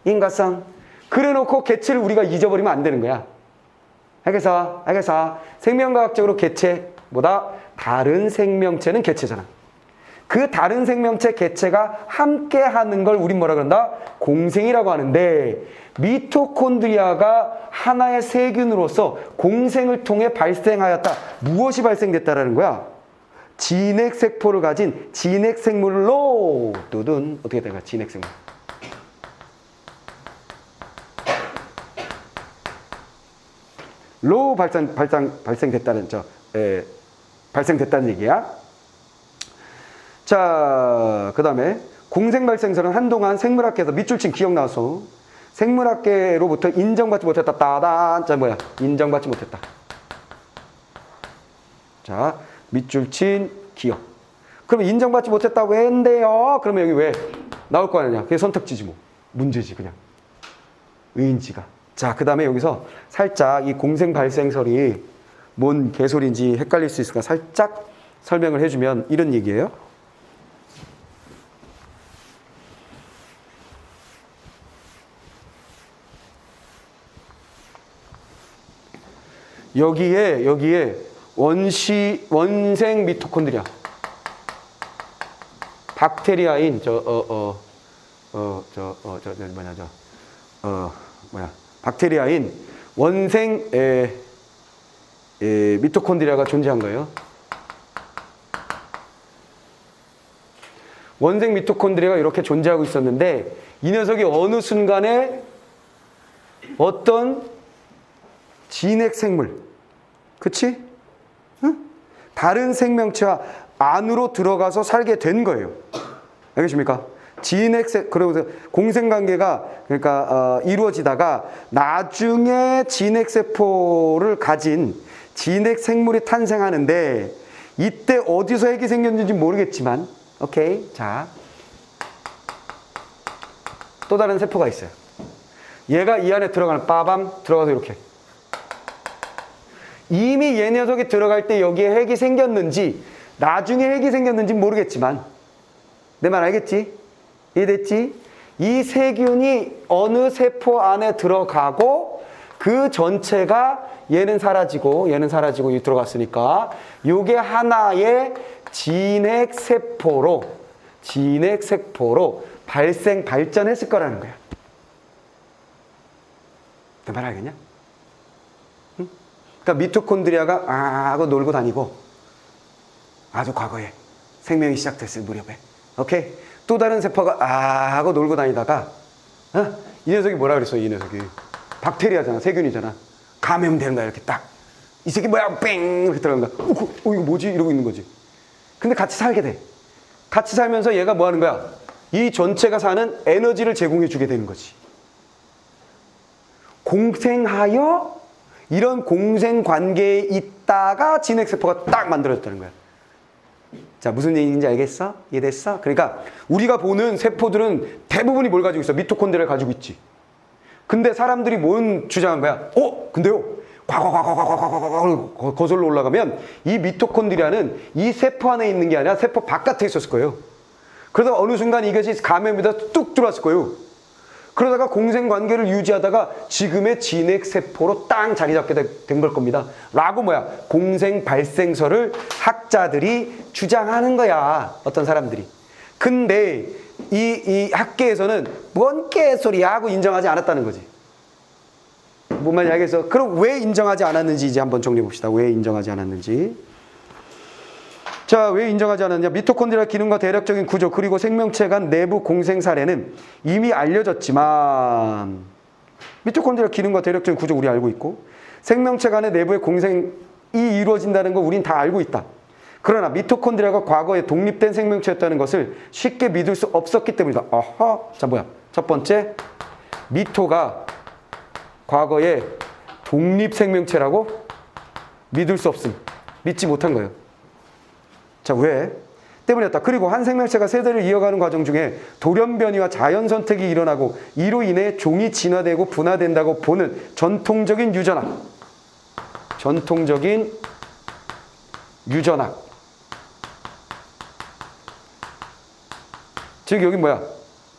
인과성. 그래놓고 개체를 우리가 잊어버리면 안 되는 거야. 알겠어? 생명과학적으로 개체보다 다른 생명체는 개체잖아. 그 다른 생명체 개체가 함께 하는 걸 우린 뭐라 그런다? 공생이라고 하는데, 미토콘드리아가 하나의 세균으로서 공생을 통해 발생하였다. 무엇이 발생됐다라는 거야? 진핵세포를 가진 진핵생물로 두둔 어떻게 될까? 진핵생물. 로 발생됐다는 발생됐다는 얘기야. 자, 그 다음에 공생발생설은 한동안 생물학계에서 밑줄 친 기억나서 생물학계로부터 인정받지 못했다. 따단. 자, 뭐야? 인정받지 못했다. 자, 밑줄 친 기억. 그러면 인정받지 못했다고 했는데요. 그러면 여기 왜 나올 거 아니냐? 그게 선택지지 뭐. 문제지 그냥. 의인지가. 자, 그 다음에 여기서 살짝 이 공생발생설이 뭔 개소리인지 헷갈릴 수 있으니까 살짝 설명을 해주면 이런 얘기예요. 여기에 원생 미토콘드리아. 박테리아인 박테리아인 원생 미토콘드리아가 존재한 거예요. 원생 미토콘드리아가 이렇게 존재하고 있었는데, 이 녀석이 어느 순간에 어떤 진핵생물, 그치? 응? 다른 생명체와 안으로 들어가서 살게 된 거예요. 알겠습니까? 그러면서 공생관계가 이루어지다가 나중에 진핵세포를 가진 진핵생물이 탄생하는데, 이때 어디서 핵이 생겼는지 모르겠지만, 오케이. 자, 또 다른 세포가 있어요. 얘가 이 안에 들어가는 빠밤 들어가서 이렇게. 이미 얘 녀석이 들어갈 때 여기에 핵이 생겼는지 나중에 핵이 생겼는지 모르겠지만 내 말 알겠지? 이해됐지? 이 세균이 어느 세포 안에 들어가고 그 전체가 얘는 사라지고 이 들어갔으니까 요게 하나의 진핵세포로 발전했을 거라는 거야. 내 말 알겠냐? 응? 그러니까 미토콘드리아가 하고 놀고 다니고 아주 과거에 생명이 시작됐을 무렵에 오케이? 또 다른 세포가 하고 놀고 다니다가 이 녀석이 뭐라 그랬어? 이 녀석이 박테리아잖아, 세균이잖아. 감염되는 거야. 이렇게 딱 이 새끼 뭐야 뺑 이렇게 들어가는 거야. 이거 뭐지? 이러고 있는 거지. 근데 같이 살게 돼. 같이 살면서 얘가 뭐 하는 거야? 이 전체가 사는 에너지를 제공해 주게 되는 거지. 공생하여 이런 공생 관계에 있다가 진핵세포가 딱 만들어졌다는 거야. 자, 무슨 얘기인지 알겠어? 이해됐어? 그러니까 우리가 보는 세포들은 대부분이 뭘 가지고 있어? 미토콘드리아를 가지고 있지. 근데 사람들이 뭔 주장한 거야? 근데요. 과과과과과과과과 거슬러 올라가면 이 미토콘드리아는 이 세포 안에 있는 게 아니라 세포 바깥에 있었을 거예요. 그러다 어느 순간 이것이 감염이 뚝 들어왔을 거예요. 그러다가 공생관계를 유지하다가 지금의 진핵세포로 땅 자리 잡게 된 걸 겁니다. 라고 공생발생설을 학자들이 주장하는 거야. 어떤 사람들이. 근데 이 학계에서는 뭔 개소리야 하고 인정하지 않았다는 거지. 뭔 말인지 알겠어? 그럼 왜 인정하지 않았는지 이제 한번 정리해 봅시다. 왜 인정하지 않았는지. 자, 왜 인정하지 않았냐? 미토콘드리아 기능과 대략적인 구조 그리고 생명체 간 내부 공생 사례는 이미 알려졌지만 미토콘드리아 기능과 대략적인 구조 우리 알고 있고 생명체 간의 내부의 공생이 이루어진다는 거 우린 다 알고 있다. 그러나 미토콘드리아가 과거에 독립된 생명체였다는 것을 쉽게 믿을 수 없었기 때문이다. 자, 첫 번째, 미토가 과거에 독립 생명체라고 믿을 수 없음. 믿지 못한 거예요. 자, 왜? 때문이었다. 그리고 한 생명체가 세대를 이어가는 과정 중에 돌연변이와 자연선택이 일어나고 이로 인해 종이 진화되고 분화된다고 보는 전통적인 유전학. 즉 여기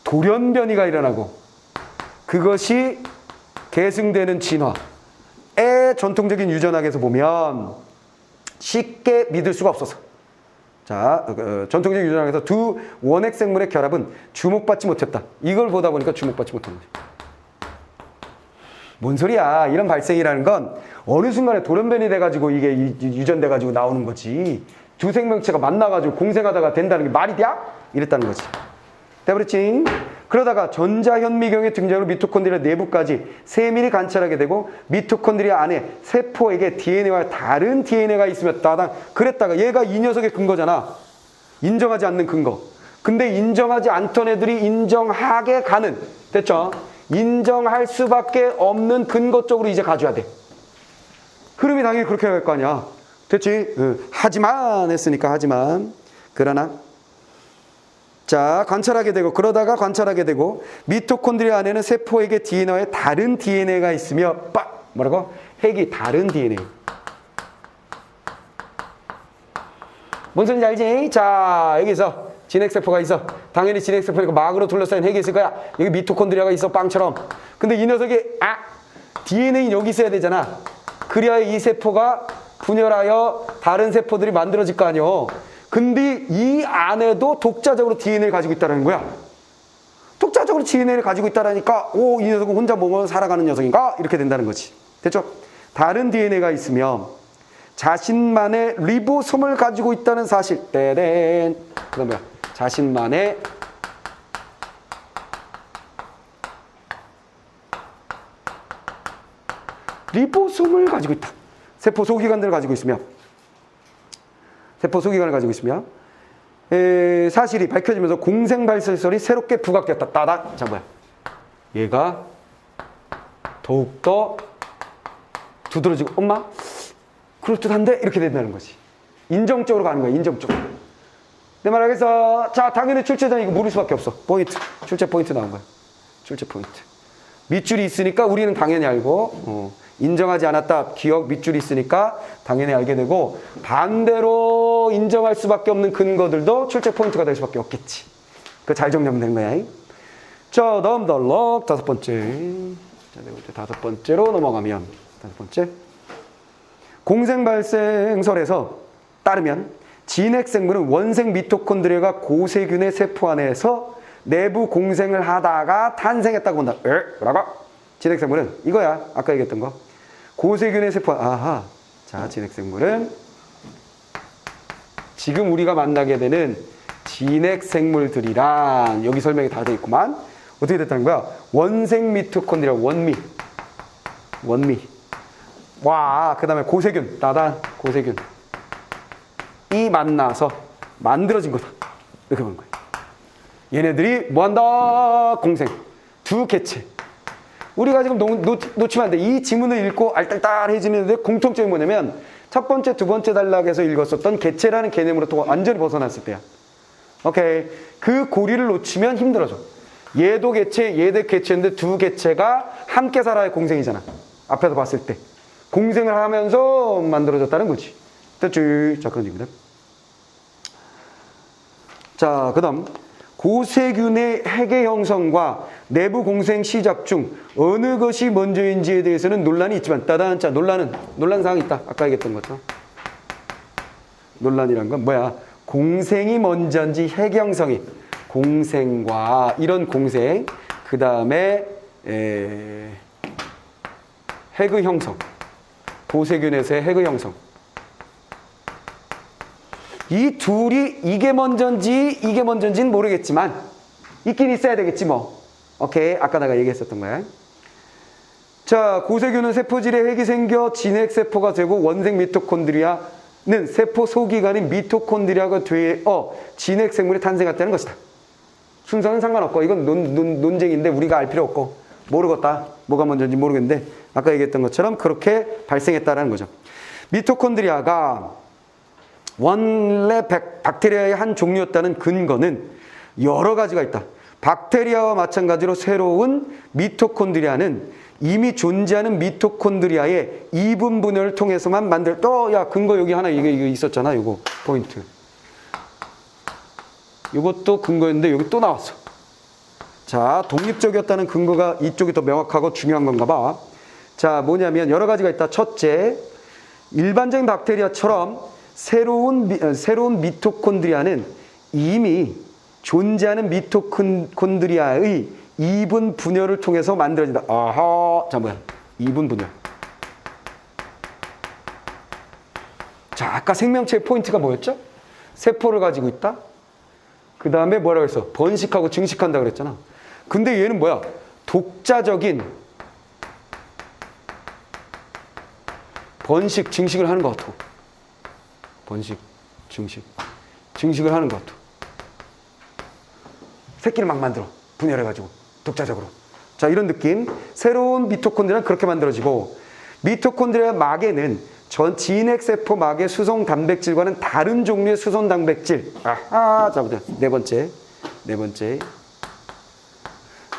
돌연변이가 일어나고 그것이 계승되는 진화의 전통적인 유전학에서 보면 쉽게 믿을 수가 없어서. 자, 전통적인 유전학에서 두 원핵 생물의 결합은 주목받지 못했다. 이걸 보다 보니까 주목받지 못한 거지. 뭔 소리야. 이런 발생이라는 건 어느 순간에 돌연변이 돼가지고 이게 유전돼가지고 나오는 거지. 두 생명체가 만나가지고 공생하다가 된다는 게 말이 돼? 이랬다는 거지. 돼버렸지? 그러다가 전자현미경의 등장으로 미토콘드리아 내부까지 세밀히 관찰하게 되고 미토콘드리아 안에 세포에게 DNA와 다른 DNA가 있으면 따당 그랬다가 얘가 이 녀석의 근거잖아. 인정하지 않는 근거. 근데 인정하지 않던 애들이 인정하게 가는, 됐죠? 인정할 수밖에 없는 근거 쪽으로 이제 가줘야 돼. 흐름이 당연히 그렇게 갈 거 아니야. 됐지? 하지만 했으니까 하지만. 그러나 자, 그러다가 관찰하게 되고 미토콘드리아 안에는 세포에게 DNA에 다른 DNA가 있으며 뭐라고? 핵이 다른 DNA. 뭔 소리인지 알지? 자, 여기서 진핵세포가 있어. 당연히 진핵세포니까 막으로 둘러싸인 핵이 있을 거야. 여기 미토콘드리아가 있어, 빵처럼. 근데 이 녀석이 DNA는 여기 있어야 되잖아. 그래야 이 세포가 분열하여 다른 세포들이 만들어질 거 아니야. 근데 이 안에도 독자적으로 DNA를 가지고 있다는 거야. 독자적으로 DNA를 가지고 있다라니까 이 녀석은 혼자 몸을 살아가는 녀석인가? 이렇게 된다는 거지. 됐죠? 다른 DNA가 있으면 자신만의 리보솜을 가지고 있다는 사실. 떼렌. 그다음 뭐야? 자신만의 리보솜을 가지고 있다. 세포 소기관들을 가지고 있으며 사실이 밝혀지면서 공생발생설이 새롭게 부각됐다. 따닥. 자, 얘가 더욱더 두드러지고 엄마? 그럴듯한데? 이렇게 된다는 거지. 인정적으로 가는 거야. 인정적으로. 내 말 알겠어? 자, 당연히 출제자는 이거 모를 수밖에 없어. 포인트. 출제 포인트 나온 거야. 출제 포인트. 밑줄이 있으니까 우리는 당연히 알고 인정하지 않았다 기억 밑줄이 있으니까 당연히 알게 되고 반대로 인정할 수밖에 없는 근거들도 출제 포인트가 될 수밖에 없겠지. 그 잘 정리하면 되는 거야. 자, 다음 단락 다섯 번째. 자, 네 번째 다섯 번째로 넘어가면 다섯 번째. 공생 발생설에서 따르면 진핵생물은 원생 미토콘드리아가 고세균의 세포 안에서 내부 공생을 하다가 탄생했다고 본다. 뭐라고? 진핵생물은 이거야. 아까 얘기했던 거. 고세균의 세포. 아하. 자, 진핵생물은 지금 우리가 만나게 되는 진핵생물들이란 여기 설명이 다 돼 있구만. 어떻게 됐다는 거야? 원생 미토콘드리아 원미. 와, 그 다음에 고세균. 따단 고세균. 이 만나서 만들어진 거다. 이렇게 보는 거야. 얘네들이 뭐한다? 공생. 두 개체. 우리가 지금 놓치면 안 돼. 이 지문을 읽고 알딸딸해지는데 공통점이 뭐냐면 첫 번째, 두 번째 단락에서 읽었었던 개체라는 개념으로부터 완전히 벗어났을 때야. 오케이. 그 고리를 놓치면 힘들어져. 얘도 개체, 얘도 개체인데 두 개체가 함께 살아야 공생이잖아. 앞에서 봤을 때. 공생을 하면서 만들어졌다는 거지. 됐지? 자, 그런 얘기입니다. 자, 그 다음. 고세균의 핵의 형성과 내부 공생 시작 중 어느 것이 먼저인지에 대해서는 논란이 있지만 따단. 자, 논란사항이 있다. 아까 얘기했던 것처럼. 논란이란 건 뭐야? 공생이 먼저인지 핵 형성이. 공생과 이런 공생. 그 다음에 핵의 형성. 고세균에서의 핵의 형성. 이 둘이 이게 먼저인지는 모르겠지만 있긴 있어야 되겠지 뭐. 오케이. 아까 내가 얘기했었던 거야. 자, 고세균은 세포질에 핵이 생겨 진핵세포가 되고 원생 미토콘드리아는 세포 소기관인 미토콘드리아가 되어 진핵생물이 탄생했다는 것이다. 순서는 상관없고 이건 논쟁인데 우리가 알 필요 없고 모르겠다. 뭐가 먼저인지 모르겠는데 아까 얘기했던 것처럼 그렇게 발생했다라는 거죠. 미토콘드리아가 원래 박테리아의 한 종류였다는 근거는 여러 가지가 있다. 박테리아와 마찬가지로 새로운 미토콘드리아는 이미 존재하는 미토콘드리아의 이분 분열을 통해서만 야, 근거 여기 하나 이게 있었잖아. 이거 포인트. 이것도 근거였는데 여기 또 나왔어. 자, 독립적이었다는 근거가 이쪽이 더 명확하고 중요한 건가 봐. 자, 뭐냐면 여러 가지가 있다. 첫째, 일반적인 박테리아처럼 새로운 미토콘드리아는 이미 존재하는 미토콘드리아의 이분 분열을 통해서 만들어진다. 아하. 자, 뭐야? 이분 분열. 자, 아까 생명체의 포인트가 뭐였죠? 세포를 가지고 있다. 그 다음에 뭐라고 했어? 번식하고 증식한다 그랬잖아. 근데 얘는 뭐야? 독자적인 번식, 증식을 하는 것 같아. 번식, 증식을 하는 것 같아. 새끼를 막 만들어. 분열해가지고. 독자적으로. 자, 이런 느낌. 새로운 미토콘드리아는 그렇게 만들어지고, 미토콘드리아 막에는 진핵세포 막의 수송 단백질과는 다른 종류의 수송 단백질. 아하. 자, 보자. 네 번째.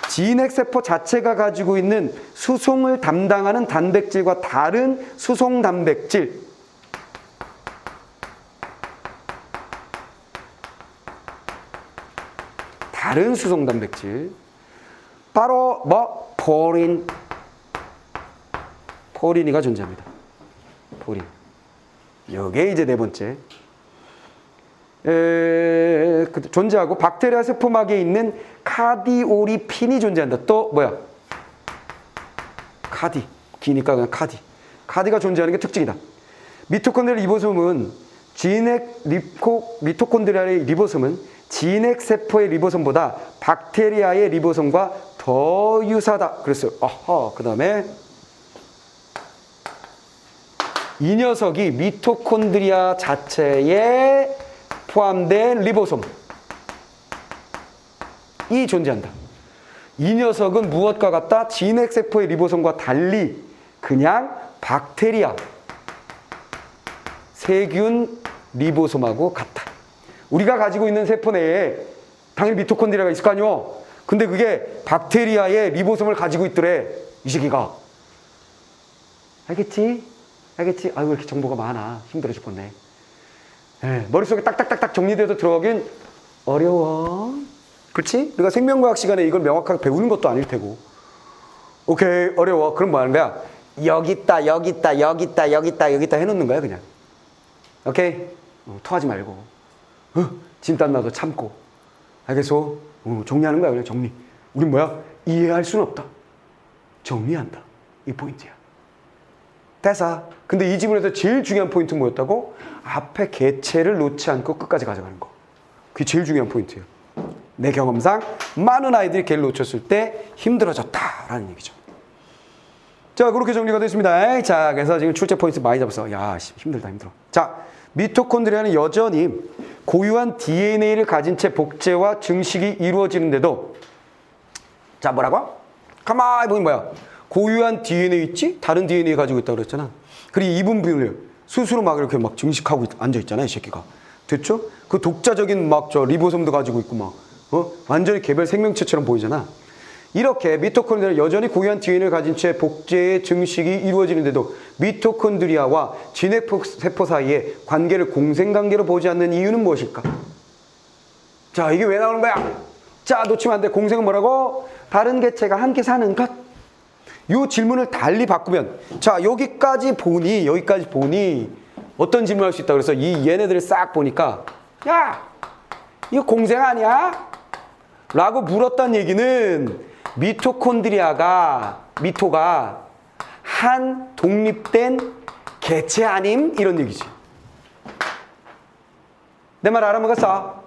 진핵세포 자체가 가지고 있는 수송을 담당하는 단백질과 다른 수송 단백질. 다른 수송 단백질. 바로 뭐? 포린이가 존재합니다. 포린. 이게 이제 네 번째. 존재하고 박테리아 세포막에 있는 카디오리핀이 존재한다. 또 뭐야? 카디. 기니까 그냥 카디. 카디가 존재하는 게 특징이다. 미토콘드리아 리보솜은 미토콘드리아의 리보솜은 진핵세포의 리보솜보다 박테리아의 리보솜과 더 유사하다. 그랬어요. 아하. 그 다음에 이 녀석이 미토콘드리아 자체에 포함된 리보솜. 이 존재한다. 이 녀석은 무엇과 같다? 진핵세포의 리보솜과 달리 그냥 박테리아, 세균 리보솜하고 같다. 우리가 가지고 있는 세포 내에 당연히 미토콘드리아가 있을 거 아니오? 근데 그게 박테리아의 리보솜을 가지고 있더래. 이 새끼가. 알겠지? 알겠지? 아이고, 이렇게 정보가 많아. 힘들어 죽겠네. 네, 머릿속에 딱딱딱딱 정리돼서 들어가긴 어려워. 그렇지? 우리가 생명과학 시간에 이걸 명확하게 배우는 것도 아닐 테고. 오케이, 어려워. 그럼 뭐 하는 거야? 여기 있다, 여기 있다, 여기 있다, 여기 있다, 여기 있다 해놓는 거야, 그냥. 오케이? 토하지 말고. 진땀 나도 참고. 알겠어? 정리하는 거야, 그냥 정리. 우린 뭐야? 이해할 수는 없다. 정리한다. 이 포인트야. 대사. 근데 이 지문에서 제일 중요한 포인트는 뭐였다고? 앞에 개체를 놓지 않고 끝까지 가져가는 거. 그게 제일 중요한 포인트예요. 내 경험상 많은 아이들이 개를 놓쳤을 때 힘들어졌다라는 얘기죠. 자, 그렇게 정리가 됐습니다. 자, 그래서 지금 출제 포인트 많이 잡았어. 야, 힘들다, 힘들어. 자, 미토콘드리아는 여전히 고유한 DNA를 가진 채 복제와 증식이 이루어지는데도, 자, 뭐라고? 가만히 보면 뭐야? 고유한 DNA 있지? 다른 DNA 가지고 있다고 그랬잖아. 그리고 이분비를 스스로 막 이렇게 막 증식하고 앉아있잖아, 이 새끼가. 됐죠? 그 독자적인 막 저 리보솜도 가지고 있고 막, 완전히 개별 생명체처럼 보이잖아. 이렇게 미토콘드리아는 여전히 고유한 DNA를 가진 채 복제의 증식이 이루어지는데도 미토콘드리아와 진핵세포 사이의 관계를 공생관계로 보지 않는 이유는 무엇일까? 자, 이게 왜 나오는 거야? 자, 놓치면 안 돼. 공생은 뭐라고? 다른 개체가 함께 사는 것. 이 질문을 달리 바꾸면, 자, 여기까지 보니 어떤 질문을 할 수 있다 그래서 얘네들을 싹 보니까, 야, 이거 공생 아니야? 라고 물었다는 얘기는 미토가 한 독립된 개체 아님? 이런 얘기지. 내 말 알아먹었어?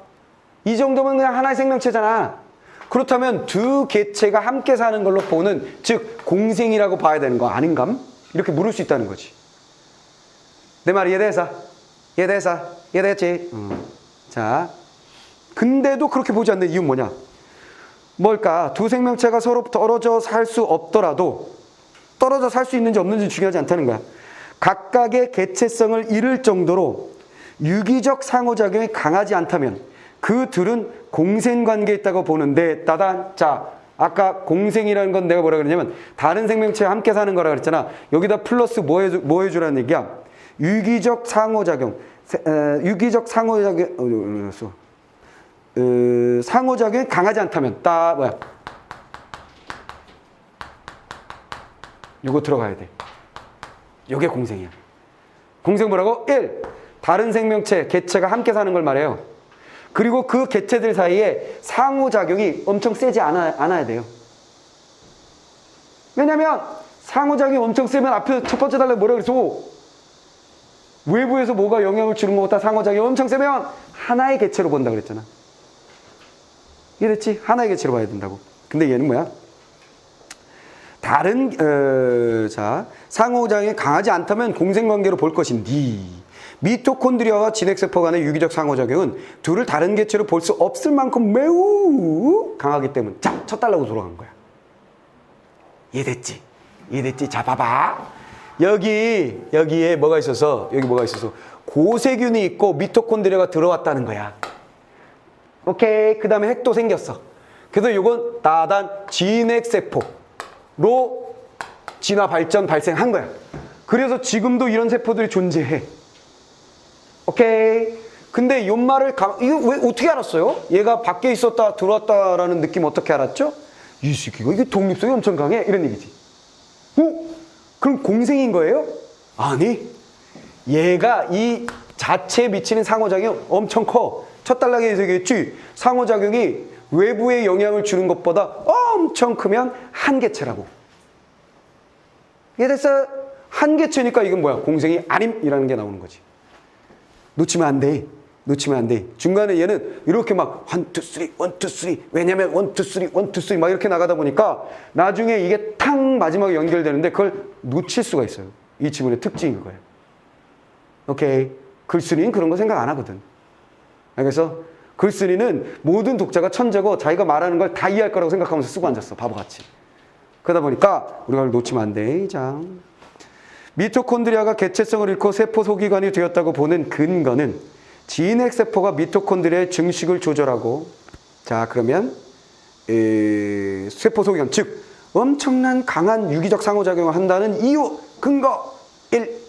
이 정도면 그냥 하나의 생명체잖아. 그렇다면 두 개체가 함께 사는 걸로 보는, 즉 공생이라고 봐야 되는 거 아닌감? 이렇게 물을 수 있다는 거지. 내 말 이해돼서? 이해됐지? 자, 근데도 그렇게 보지 않는 이유는 뭐냐? 뭘까? 두 생명체가 서로 떨어져 살 수 없더라도, 떨어져 살 수 있는지 없는지 중요하지 않다는 거야. 각각의 개체성을 잃을 정도로 유기적 상호작용이 강하지 않다면 그 둘은 공생관계에 있다고 보는데, 따단. 자, 아까 공생이라는 건 내가 뭐라 그랬냐면 다른 생명체와 함께 사는 거라 그랬잖아. 여기다 플러스 뭐 해주라는 얘기야? 유기적 상호작용이 강하지 않다면, 뭐야? 요거 들어가야 돼. 요게 공생이야. 공생 뭐라고? 1. 다른 생명체, 개체가 함께 사는 걸 말해요. 그리고 그 개체들 사이에 상호작용이 엄청 세지 않아야 돼요. 왜냐면 상호작용이 엄청 세면 앞에 첫 번째 달에 뭐라 그랬어? 외부에서 뭐가 영향을 주는 것보다 상호작용이 엄청 세면 하나의 개체로 본다 그랬잖아. 이해됐지? 하나의 개체로 봐야 된다고. 근데 얘는 뭐야? 다른 상호작용이 강하지 않다면 공생관계로 볼 것인데, 미토콘드리아와 진핵세포 간의 유기적 상호작용은 둘을 다른 개체로 볼 수 없을 만큼 매우 강하기 때문에, 자, 첫 달라고 돌아간 거야. 이해됐지? 자, 봐봐. 여기에 뭐가 있어서, 고세균이 있고 미토콘드리아가 들어왔다는 거야. 오케이. 그 다음에 핵도 생겼어. 그래서 이건 따단 진핵세포로 진화 발전 발생한 거야. 그래서 지금도 이런 세포들이 존재해. 오케이. 근데 요 말을 이거 왜 어떻게 알았어요? 얘가 밖에 있었다 들어왔다라는 느낌 어떻게 알았죠? 이 새끼가 이게 독립성이 엄청 강해, 이런 얘기지. 그럼 공생인 거예요? 아니, 얘가 이 자체에 미치는 상호작용이 엄청 커. 첫 단락에서 얘기했지. 상호작용이 외부에 영향을 주는 것보다 엄청 크면 한 개체라고. 이해됐어? 한 개체니까 이건 뭐야? 공생이 아님이라는 게 나오는 거지. 놓치면 안 돼. 중간에 얘는 이렇게 막 1, 2, 3, 1, 2, 3. 왜냐면 1, 2, 3, 1, 2, 3 막 이렇게 나가다 보니까 나중에 이게 탁 마지막에 연결되는데 그걸 놓칠 수가 있어요. 이 지문의 특징인 거예요. 오케이. 글쓴이는 그런 거 생각 안 하거든. 그래서 글쓴이는 모든 독자가 천재고 자기가 말하는 걸 다 이해할 거라고 생각하면서 쓰고 앉았어. 바보같이. 그러다 보니까 우리가 놓치면 안 돼. 자, 미토콘드리아가 개체성을 잃고 세포 소기관이 되었다고 보는 근거는 진핵세포가 미토콘드리아의 증식을 조절하고, 자, 그러면 세포 소견, 즉 엄청난 강한 유기적 상호작용을 한다는 이유, 근거 1.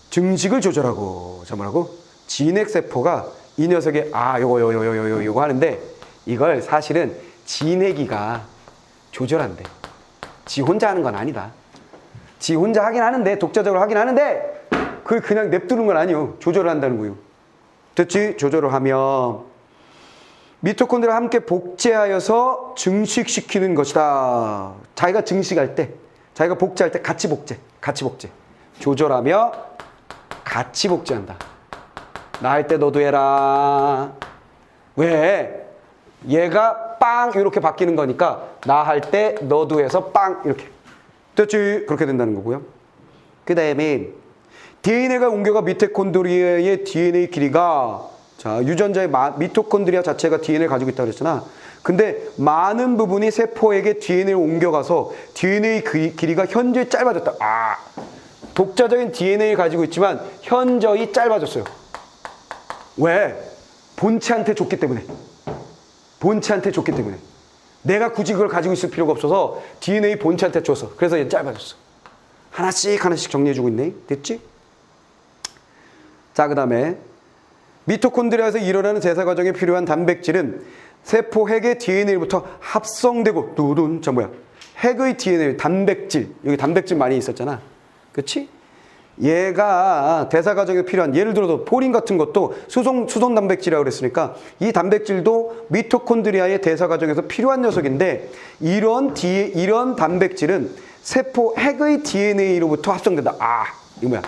증식을 조절하고, 자 뭐라고? 진핵세포가 이 녀석의 요거 하는데 이걸 사실은 진핵이가 조절한대. 지 혼자 하는 건 아니다. 지 혼자 하긴 하는데, 독자적으로 하긴 하는데 그걸 그냥 냅두는 건 아니요. 조절을 한다는 거예요. 됐지? 조절을 하면 미토콘드리아와 함께 복제하여서 증식시키는 것이다. 자기가 증식할 때, 자기가 복제할 때 같이 복제. 조절하며 같이 복제한다. 나 할 때 너도 해라. 왜? 얘가 빵 이렇게 바뀌는 거니까 나 할 때 너도 해서 빵 이렇게. 됐지? 그렇게 된다는 거고요. 그 다음에 DNA가 옮겨가 미토콘드리아의 DNA 길이가, 자, 유전자의 미토콘드리아 자체가 DNA를 가지고 있다고 그랬잖아. 근데 많은 부분이 세포에게 DNA를 옮겨가서 DNA 길이가 현저히 짧아졌다. 독자적인 DNA를 가지고 있지만 현저히 짧아졌어요. 왜? 본체한테 줬기 때문에. 내가 굳이 그걸 가지고 있을 필요가 없어서 DNA 본체한테 줬어. 그래서 얘 짧아졌어. 하나씩 정리해주고 있네. 됐지? 자, 그 다음에 미토콘드리아에서 일어나는 제사 과정에 필요한 단백질은 세포 핵의 DNA로부터 합성되고 핵의 DNA, 단백질. 여기 단백질 많이 있었잖아. 그치? 얘가 대사 과정에 필요한, 예를 들어서 포린 같은 것도 수송 단백질이라고 그랬으니까 이 단백질도 미토콘드리아의 대사 과정에서 필요한 녀석인데 이런 단백질은 세포 핵의 DNA로부터 합성된다. 이거 뭐야?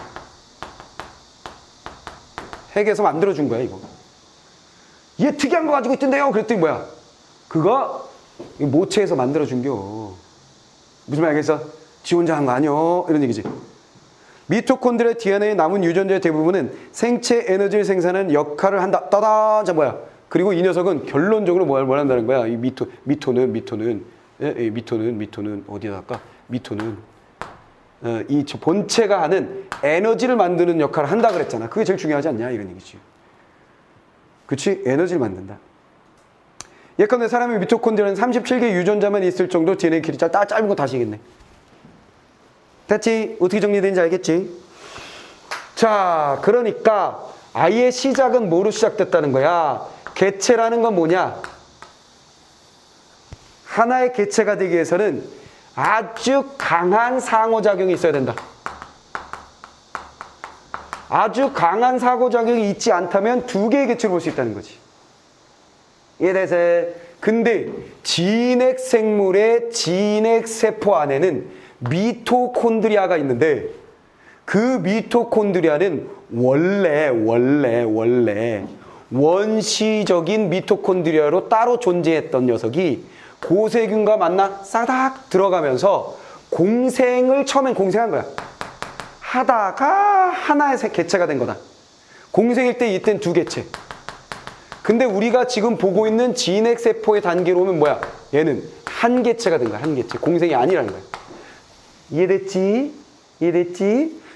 핵에서 만들어준 거야, 이거. 얘 특이한 거 가지고 있던데요? 그랬더니 뭐야? 그거 모체에서 만들어준겨. 무슨 말 알겠어? 지 혼자 한 거 아니요? 이런 얘기지. 미토콘드리아 DNA의 남은 유전자의 대부분은 생체 에너지를 생산하는 역할을 한다. 자 뭐야? 그리고 이 녀석은 결론적으로 뭘 한다는 거야? 이 미토는 어디다 할까? 미토는 이 본체가 하는 에너지를 만드는 역할을 한다 그랬잖아. 그게 제일 중요하지 않냐? 이런 얘기지. 그치? 에너지를 만든다. 예컨대 사람의 미토콘드리아는 37개 유전자만 있을 정도 DNA 길이 짧은 거 다시 얘기했네. 됐지? 어떻게 정리되는지 알겠지? 자, 그러니까 아예 시작은 뭐로 시작됐다는 거야? 개체라는 건 뭐냐? 하나의 개체가 되기 위해서는 아주 강한 상호작용이 있어야 된다. 아주 강한 상호작용이 있지 않다면 두 개의 개체를 볼 수 있다는 거지. 이해되세요? 근데 진핵생물의 진핵세포 안에는 미토콘드리아가 있는데 그 미토콘드리아는 원래 원시적인 미토콘드리아로 따로 존재했던 녀석이 고세균과 만나 싸닥 들어가면서 처음엔 공생한 거야. 하다가 하나의 개체가 된 거다. 공생일 때 이땐 두 개체. 근데 우리가 지금 보고 있는 진핵세포의 단계로 오면 뭐야? 얘는 한 개체가 된 거야. 한 개체. 공생이 아니라는 거야. 이해됐지?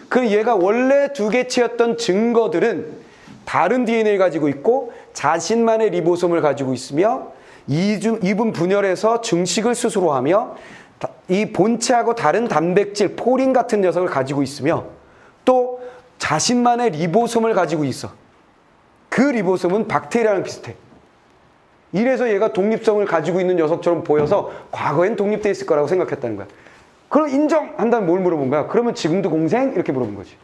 그럼 얘가 원래 두 개체였던 증거들은 다른 DNA를 가지고 있고 자신만의 리보솜을 가지고 있으며 이분 분열해서 증식을 스스로 하며 이 본체하고 다른 단백질, 포린 같은 녀석을 가지고 있으며 또 자신만의 리보솜을 가지고 있어. 그 리보솜은 박테리아랑 비슷해. 이래서 얘가 독립성을 가지고 있는 녀석처럼 보여서 과거엔 독립돼 있을 거라고 생각했다는 거야. 그럼 인정한다면 뭘 물어본 거야? 그러면 지금도 공생? 이렇게 물어본 거지.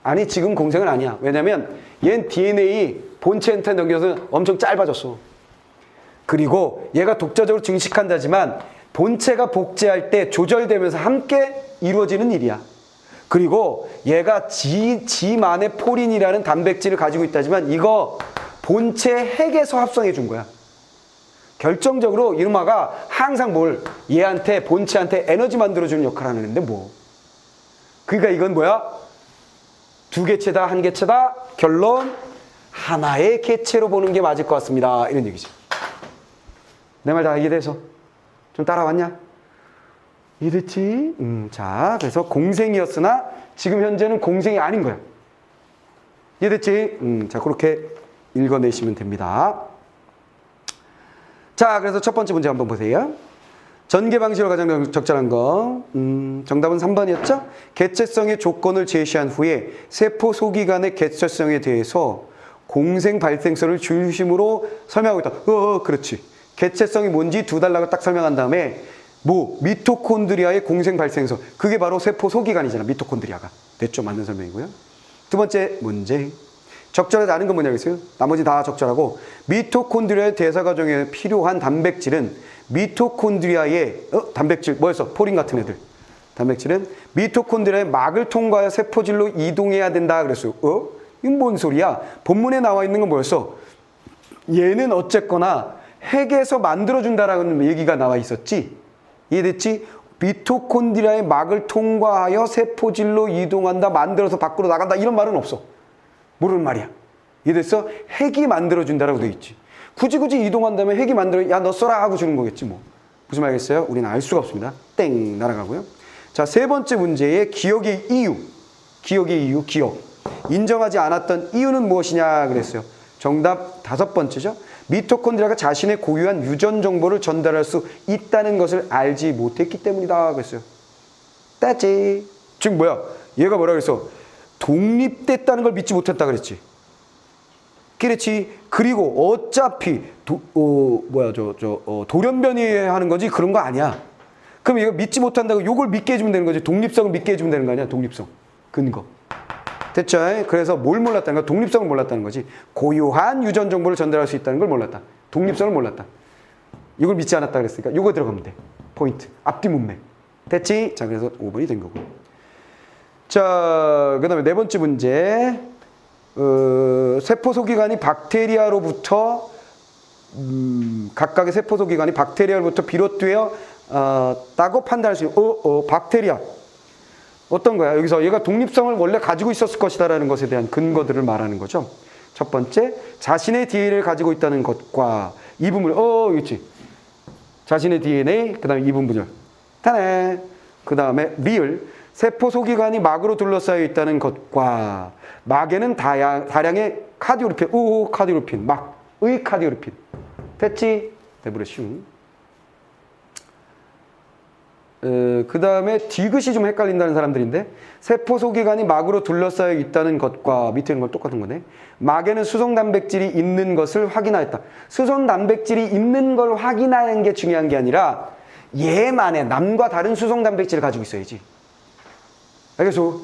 아니, 지금 공생은 아니야. 왜냐면 얘는 DNA 본체한테 넘겨서 엄청 짧아졌어. 그리고 얘가 독자적으로 증식한다지만 본체가 복제할 때 조절되면서 함께 이루어지는 일이야. 그리고 얘가 지만의 포린이라는 단백질을 가지고 있다지만 이거 본체 핵에서 합성해 준 거야. 결정적으로 이놈아가 항상 얘한테 본체한테 에너지 만들어주는 역할을 하는데 뭐. 그러니까 이건 뭐야? 두 개체다, 한 개체다. 결론 하나의 개체로 보는 게 맞을 것 같습니다. 이런 얘기죠. 내 말 다 이해돼서? 좀 따라왔냐? 이해됐지? 자, 그래서 공생이었으나 지금 현재는 공생이 아닌 거야. 이해됐지? 자, 그렇게 읽어내시면 됩니다. 자, 그래서 첫 번째 문제 한번 보세요. 전개 방식으로 가장 적절한 거. 정답은 3번이었죠? 개체성의 조건을 제시한 후에 세포 소기관의 개체성에 대해서 공생 발생설을 중심으로 설명하고 있다. 그렇지. 개체성이 뭔지 두 달락을 딱 설명한 다음에 미토콘드리아의 공생 발생설. 그게 바로 세포 소기관이잖아. 미토콘드리아가. 됐죠? 맞는 설명이고요. 두 번째 문제. 적절하지 않은 건 뭐냐겠어요? 나머지 다 적절하고 미토콘드리아의 대사 과정에 필요한 단백질은 미토콘드리아의 단백질 뭐였어? 포린 같은 애들. 단백질은 미토콘드리아의 막을 통과하여 세포질로 이동해야 된다 그랬어요. 이건 뭔 소리야? 본문에 나와 있는 건 뭐였어? 얘는 어쨌거나 핵에서 만들어준다라는 얘기가 나와 있었지. 이해됐지? 미토콘드리아의 막을 통과하여 세포질로 이동한다, 만들어서 밖으로 나간다 이런 말은 없어. 모르는 말이야. 이해됐어? 핵이 만들어준다라고 돼 있지. 굳이 이동한다면 핵이 만들어, 야, 너 써라 하고 주는 거겠지 뭐. 무슨 말이겠어요? 우리는 알 수가 없습니다. 땡 날아가고요. 자, 세 번째 문제의 기억의 이유. 기억. 인정하지 않았던 이유는 무엇이냐 그랬어요. 정답 5번째죠. 미토콘드리아가 자신의 고유한 유전 정보를 전달할 수 있다는 것을 알지 못했기 때문이다 그랬어요. 따지. 즉 뭐야? 얘가 뭐라 그랬어? 독립됐다는 걸 믿지 못했다 그랬지. 그렇지. 그리고 어차피 돌연변이 하는 거지 그런 거 아니야. 그럼 얘가 믿지 못한다고 요걸 믿게 해주면 되는 거지. 독립성을 믿게 해주면 되는 거 아니야. 독립성. 근거. 됐죠? 그래서 뭘 몰랐다는 거야? 독립성을 몰랐다는 거지. 고유한 유전 정보를 전달할 수 있다는 걸 몰랐다. 독립성을 몰랐다. 이걸 믿지 않았다 그랬으니까 요거 들어가면 돼. 포인트. 앞뒤 문맥. 됐지? 자, 그래서 5번이 된 거고. 자, 그 다음에 네 번째 문제. 세포 소기관이 박테리아로부터 각각의 세포 소기관이 박테리아로부터 비롯되어 다고 판단할 수 있는 박테리아. 어떤 거야? 여기서 얘가 독립성을 원래 가지고 있었을 것이다라는 것에 대한 근거들을 말하는 거죠. 첫 번째, 자신의 DNA를 가지고 있다는 것과 이분물. 있지. 자신의 DNA, 그 다음에 이분분열. 타네. 그 다음에 리을. 세포 소기관이 막으로 둘러싸여 있다는 것과 막에는 다량의 카디오르핀, 막의 카디오르핀. 됐지? 데브레슌. 그 다음에 디귿이 좀 헷갈린다는 사람들인데 세포 소기관이 막으로 둘러싸여 있다는 것과 밑에 있는 건 똑같은 거네. 막에는 수성 단백질이 있는 것을 확인하였다. 수성 단백질이 있는 걸 확인하는 게 중요한 게 아니라 얘만의 남과 다른 수성 단백질을 가지고 있어야지. 알겠어?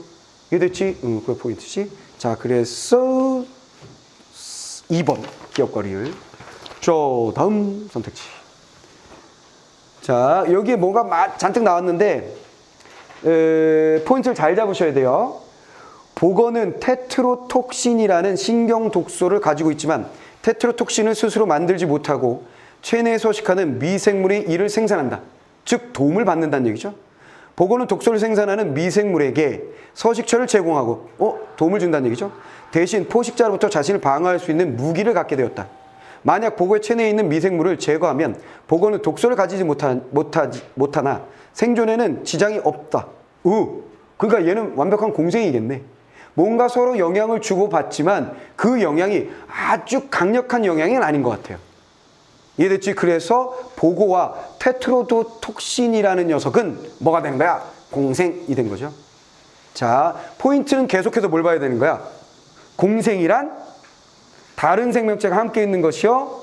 이해됐지? 그게 포인트지. 자, 그래서 2번 기억과 리을. 다음 선택지. 자, 여기에 뭐가 잔뜩 나왔는데 포인트를 잘 잡으셔야 돼요. 복원은 테트로톡신이라는 신경 독소를 가지고 있지만 테트로톡신을 스스로 만들지 못하고 체내에 서식하는 미생물이 이를 생산한다. 즉 도움을 받는다는 얘기죠. 복원은 독소를 생산하는 미생물에게 서식처를 제공하고 도움을 준다는 얘기죠. 대신 포식자로부터 자신을 방어할 수 있는 무기를 갖게 되었다. 만약 복원의 체내에 있는 미생물을 제거하면 복원은 독소를 가지지 못하나 생존에는 지장이 없다. 그러니까 얘는 완벽한 공생이겠네. 뭔가 서로 영향을 주고받지만 그 영향이 아주 강력한 영향은 아닌 것 같아요. 이해됐지? 그래서 보고와 테트로도톡신이라는 녀석은 뭐가 되는 거야? 공생이 된 거죠. 자, 포인트는 계속해서 뭘 봐야 되는 거야? 공생이란 다른 생명체가 함께 있는 것이요,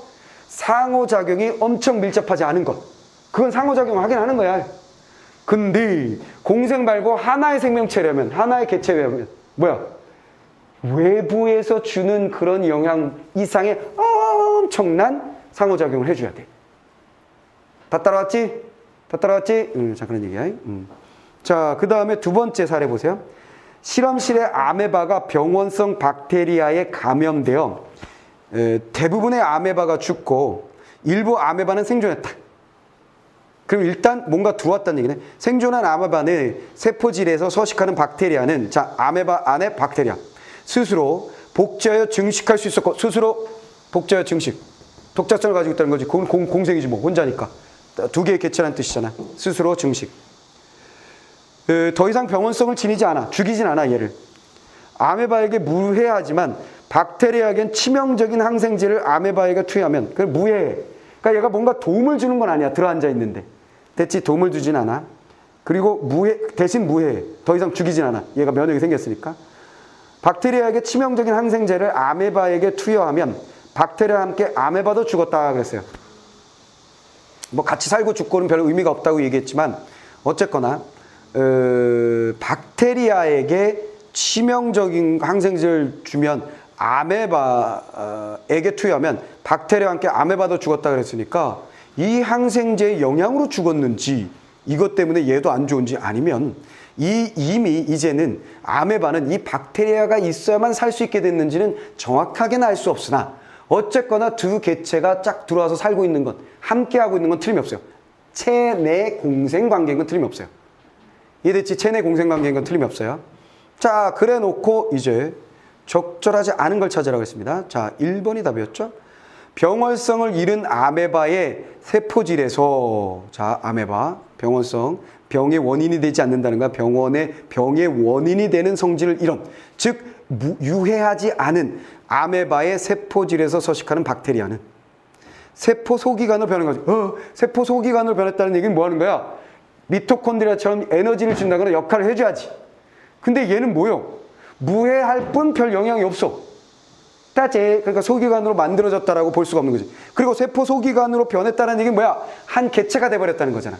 상호작용이 엄청 밀접하지 않은 것. 그건 상호작용을 하긴 하는 거야. 근데 공생 말고 하나의 생명체라면, 하나의 개체라면 뭐야? 외부에서 주는 그런 영향 이상의 엄청난 상호작용을 해줘야 돼. 다 따라왔지? 다 따라왔지? 자, 그런 얘기야. 자, 그 다음에 두 번째 사례 보세요. 실험실의 아메바가 병원성 박테리아에 감염되어 대부분의 아메바가 죽고 일부 아메바는 생존했다. 그럼 일단 뭔가 들어왔다는 얘기네. 생존한 아메바는 세포질에서 서식하는 박테리아는, 자, 아메바 안에 박테리아 스스로 복제하여 증식할 수 있었고, 스스로 복제하여 증식, 독자성을 가지고 있다는 거지. 그건 공생이지 뭐, 혼자니까. 두 개의 개체라는 뜻이잖아. 스스로 증식. 더 이상 병원성을 지니지 않아. 죽이진 않아, 얘를. 아메바에게 무해하지만 박테리아에겐 치명적인 항생제를 아메바에게 투여하면, 그게 무해해. 그러니까 얘가 뭔가 도움을 주는 건 아니야. 들어앉아 있는데. 됐지? 도움을 주진 않아. 그리고 대신 무해해. 더 이상 죽이진 않아. 얘가 면역이 생겼으니까. 박테리아에게 치명적인 항생제를 아메바에게 투여하면 박테리아와 함께 아메바도 죽었다 그랬어요. 뭐 같이 살고 죽고는 별 의미가 없다고 얘기했지만 어쨌거나 박테리아에게 치명적인 항생제를 주면 아메바에게 투여하면 박테리아와 함께 아메바도 죽었다 그랬으니까 이 항생제의 영향으로 죽었는지 이것 때문에 얘도 안 좋은지 아니면 이미 이제는 아메바는 이 박테리아가 있어야만 살 수 있게 됐는지는 정확하게는 알 수 없으나 어쨌거나 두 개체가 쫙 들어와서 살고 있는 건 함께하고 있는 건 틀림이 없어요. 체내 공생관계인 건 틀림이 없어요. 이해됐지? 체내 공생관계인 건 틀림이 없어요. 자, 그래 놓고 이제 적절하지 않은 걸 찾으라고 했습니다. 자, 1번이 답이었죠. 병원성을 잃은 아메바의 세포질에서 자, 아메바, 병원성, 병의 원인이 되지 않는다는 거야. 병의 원인이 되는 성질을 잃은, 즉 유해하지 않은 아메바의 세포질에서 서식하는 박테리아는 세포 소기관으로 변한 거죠. 세포 소기관으로 변했다는 얘기는 뭐 하는 거야? 미토콘드리아처럼 에너지를 준다거나 역할을 해줘야지. 근데 얘는 뭐요? 무해할 뿐 별 영향이 없어. 따제. 그러니까 소기관으로 만들어졌다라고 볼 수가 없는 거지. 그리고 세포 소기관으로 변했다는 얘기는 뭐야? 한 개체가 돼버렸다는 거잖아.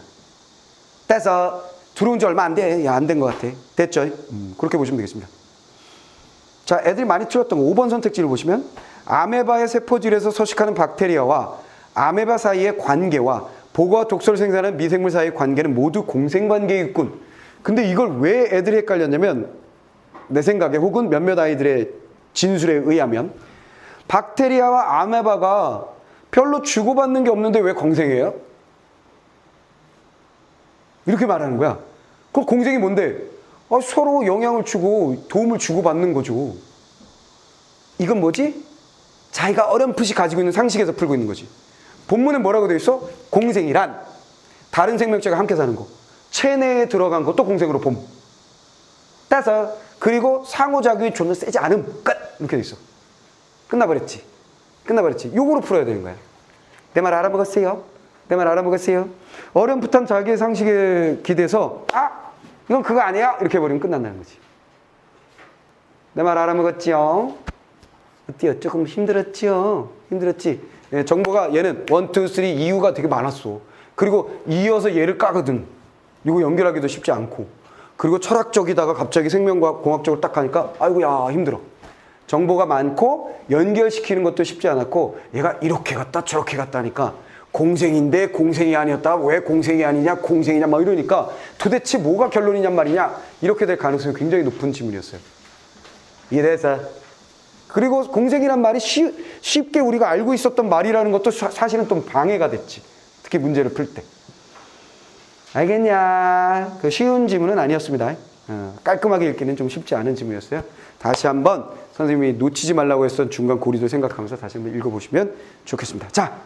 따서 들어온 지 얼마 안 돼. 야, 안 된 것 같아. 됐죠? 그렇게 보시면 되겠습니다. 자, 애들이 많이 틀렸던 거 5번 선택지를 보시면 아메바의 세포질에서 서식하는 박테리아와 아메바 사이의 관계와 보고와 독소를 생산하는 미생물 사이의 관계는 모두 공생관계에 있군. 근데 이걸 왜 애들이 헷갈렸냐면 내 생각에 혹은 몇몇 아이들의 진술에 의하면 박테리아와 아메바가 별로 주고받는 게 없는데 왜 공생해요? 이렇게 말하는 거야. 그럼 공생이 뭔데? 서로 영향을 주고 도움을 주고받는 거죠. 이건 뭐지? 자기가 어렴풋이 가지고 있는 상식에서 풀고 있는 거지. 본문에 뭐라고 되어 있어? 공생이란 다른 생명체가 함께 사는 거. 체내에 들어간 것도 공생으로 봄. 따서 그리고 상호작용이 존나 세지 않음. 끝! 이렇게 돼 있어. 끝나버렸지. 요거로 풀어야 되는 거야. 내 말 알아먹었어요? 어렴풋한 자기의 상식에 기대서 이건 그거 아니야? 이렇게 해버리면 끝난다는 거지. 내 말 알아먹었지요? 어때요? 조금 힘들었지? 예, 정보가 얘는 1, 2, 3 이유가 되게 많았어. 그리고 이어서 얘를 까거든. 이거 연결하기도 쉽지 않고. 그리고 철학적이다가 갑자기 생명과학 공학적으로 딱 가니까 아이고야 힘들어. 정보가 많고 연결시키는 것도 쉽지 않았고 얘가 이렇게 갔다 저렇게 갔다 하니까 공생인데 공생이 아니었다. 왜 공생이 아니냐? 공생이냐? 막 이러니까 도대체 뭐가 결론이냔 말이냐? 이렇게 될 가능성이 굉장히 높은 질문이었어요. 이래서 그리고 공생이란 말이 쉽게 우리가 알고 있었던 말이라는 것도 사실은 좀 방해가 됐지. 특히 문제를 풀 때. 알겠냐? 그 쉬운 지문은 아니었습니다. 깔끔하게 읽기는 좀 쉽지 않은 지문이었어요. 다시 한번 선생님이 놓치지 말라고 했던 중간 고리도 생각하면서 다시 한번 읽어보시면 좋겠습니다. 자,